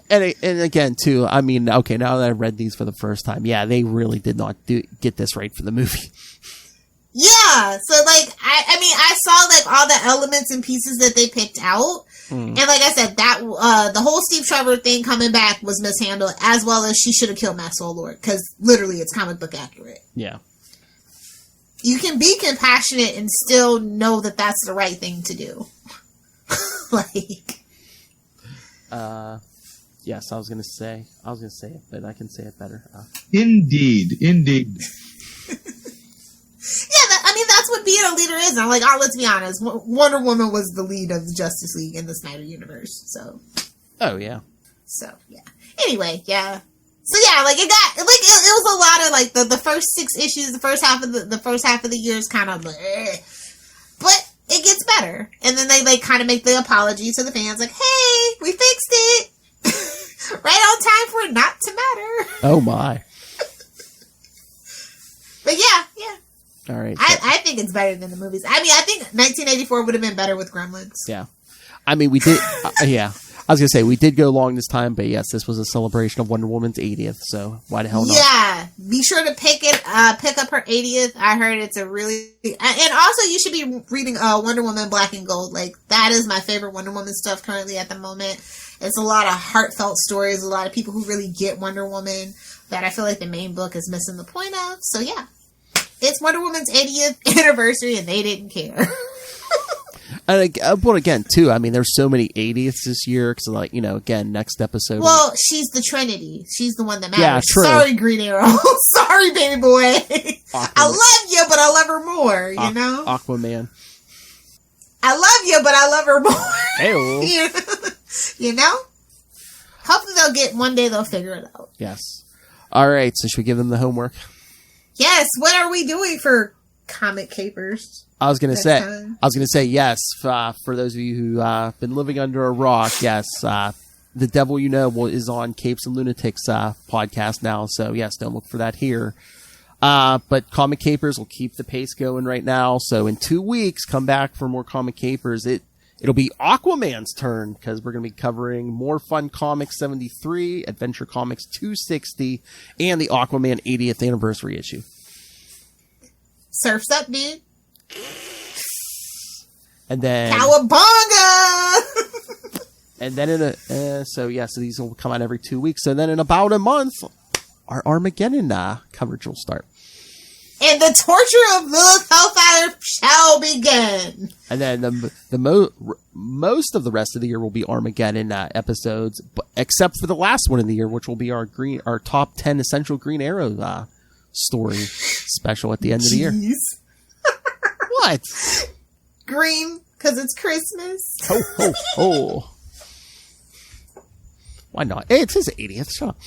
and again, too, I mean, okay, now that I've read these for the first time, yeah, they really did not get this right for the movie. Yeah, so like, I mean, I saw like all the elements and pieces that they picked out. And like I said, that the whole Steve Trevor thing coming back was mishandled, as well as she should have killed Maxwell Lord, because literally it's comic book accurate. Yeah. You can be compassionate and still know that that's the right thing to do. Like, yes, I was gonna say it, but I can say it better. Indeed. yeah, I mean, that's what being a leader is. I'm like, let's be honest. Wonder Woman was the lead of the Justice League in the Snyder Universe, so. Oh yeah. So yeah. Anyway, yeah. So yeah, like it was a lot of like the first 6 issues, the first half of the year is kind of, but it gets better, and then they like kind of make the apology to the fans, like, hey, we fixed it, right on time for it not to matter. Oh my. But yeah. All right. I think it's better than the movies. I mean, I think 1984 would have been better with Gremlins. Yeah. I mean, we did. Yeah. I was going to say, we did go long this time, but yes, this was a celebration of Wonder Woman's 80th, so why the hell not? Yeah. Be sure to pick up her 80th. I heard it's a really... And also, you should be reading Wonder Woman Black and Gold. Like, that is my favorite Wonder Woman stuff currently at the moment. It's a lot of heartfelt stories, a lot of people who really get Wonder Woman that I feel like the main book is missing the point of. So, yeah. It's Wonder Woman's 80th anniversary, and they didn't care. And but again, too, I mean, there's so many 80ths this year, because, like, you know, again, next episode... Well, she's the Trinity. She's the one that matters. Yeah, true. Sorry, Green Arrow. Sorry, baby boy. I love you, but I love her more, you know? Aquaman. I love you, but I love her more. Hey-o. You know? Hopefully one day they'll figure it out. Yes. All right, so should we give them the homework? Yes, what are we doing for Comic Capers? I was going to say yes. For those of you who have been living under a rock, yes, The Devil You Know is on Capes and Lunatics podcast now. So yes, don't look for that here. But Comic Capers will keep the pace going right now. So in 2 weeks, come back for more Comic Capers. It'll be Aquaman's turn, because we're going to be covering More Fun Comics 73, Adventure Comics 260, and the Aquaman 80th anniversary issue. Surf's up, dude. And then Cowabunga! And then so these will come out every 2 weeks. So then in about a month, our Armageddon coverage will start. And the torture of Lilith Hellfire shall begin. And then most of the rest of the year will be Armageddon episodes, except for the last one of the year, which will be our top 10 essential Green Arrow story special at the end of the year. What? Green, because it's Christmas. Ho, ho, ho. Why not? Hey, it's his 80th. Shut up.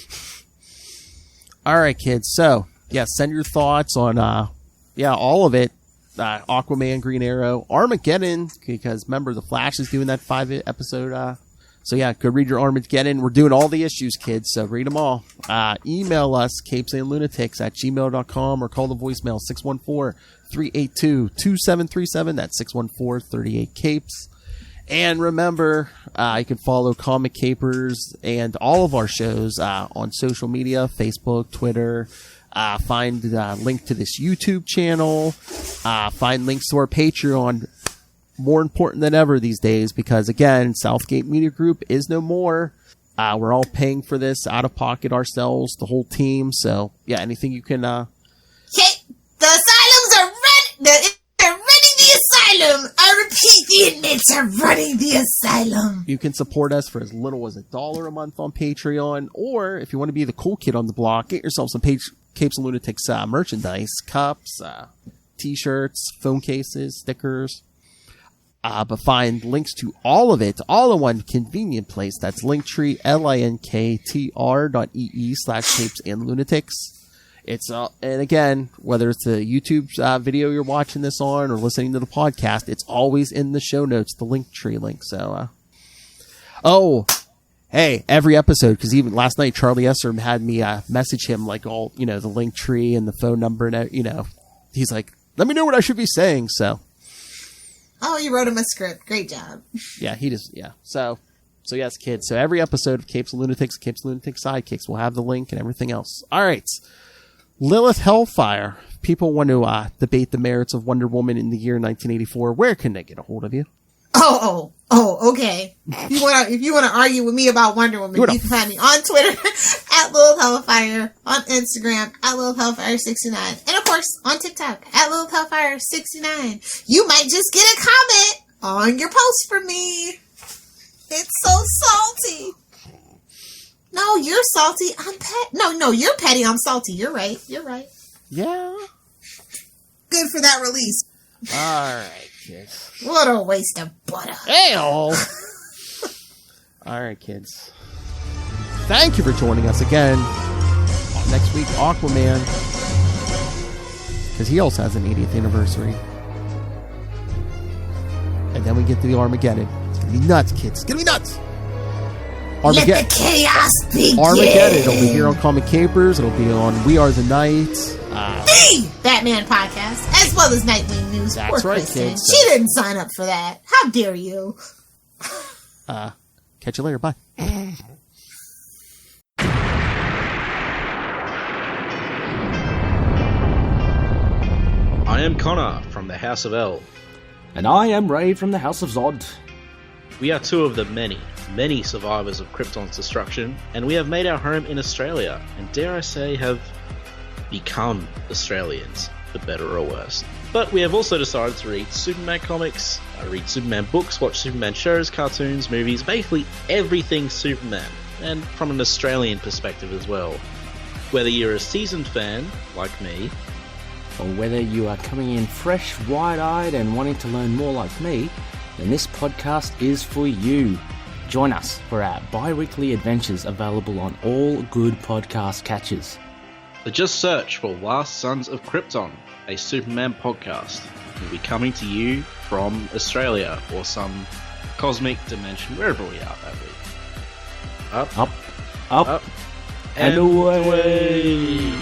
All right, kids. So yeah, send your thoughts on, all of it. Aquaman, Green Arrow, Armageddon, because remember, The Flash is doing that 5-episode, so yeah, go read your Armageddon. We're doing all the issues, kids, so read them all. Email us, capesandlunatics@gmail.com, or call the voicemail, 614-382-2737. That's 614-38-CAPES. And remember, you can follow Comic Capers and all of our shows on social media, Facebook, Twitter. Find the link to this YouTube channel. Find links to our Patreon. More important than ever these days, because again, Southgate Media Group is no more. We're all paying for this out of pocket ourselves, the whole team. So yeah, anything you can. The asylums are ready. They're running the asylum. I repeat, the inmates are running the asylum. You can support us for as little as $1 a month on Patreon, or if you want to be the cool kid on the block, get yourself some Capes and Lunatics merchandise, cups, t-shirts, phone cases, stickers. But find links to all of it, all in one convenient place. That's Linktree, linktr.ee/Capes and Lunatics. It's, and again, whether it's the YouTube video you're watching this on or listening to the podcast, it's always in the show notes, the Linktree link. So, hey, every episode, because even last night, Charlie Esser had me message him, like, all, the Linktree and the phone number, and, he's like, let me know what I should be saying, so. Oh, you wrote him a script. Great job. Yeah, he just, yeah. So yes, kids. So every episode of Capes and Lunatics, Sidekicks will have the link and everything else. All right. Lilith Hellfire. People want to debate the merits of Wonder Woman in the year 1984. Where can they get a hold of you? Oh, okay. If you want to argue with me about Wonder Woman, you can find me on Twitter at Lilith Hellfire, on Instagram at Lilith Hellfire69, and of course on TikTok at Lilith Hellfire69. You might just get a comment on your post from me. It's so salty. No, you're salty. I'm No, you're petty. I'm salty. You're right. Yeah. Good for that release. All right, kids. What a waste of butter. All right, kids. Thank you for joining us again. Next week, Aquaman. Because he also has an 80th anniversary. And then we get to the Armageddon. It's going to be nuts, kids. It's going to be nuts. Let the chaos begin. Armageddon. It'll be here on Comic Capers. It'll be on We Are the Night. The Batman podcast, as well as Nightwing News. That's Poor right, Kristen. kids. She didn't sign up for that. How dare you? Catch you later. Bye. I am Connor from the House of L. And I am Ray from the House of Zod. We are two of the many survivors of Krypton's destruction, and we have made our home in Australia, and dare I say, have become Australians, for better or worse. But we have also decided to read Superman comics, read Superman books, watch Superman shows, cartoons, movies, basically everything Superman, and from an Australian perspective as well. Whether you're a seasoned fan, like me, Or whether you are coming in fresh, wide-eyed and wanting to learn more like me, then this podcast is for you. Join us for our bi-weekly adventures available on all good podcast catchers. So just search for Last Sons of Krypton, a Superman podcast. We'll be coming to you from Australia or some cosmic dimension, wherever we are that week. Up, Up, up, and away.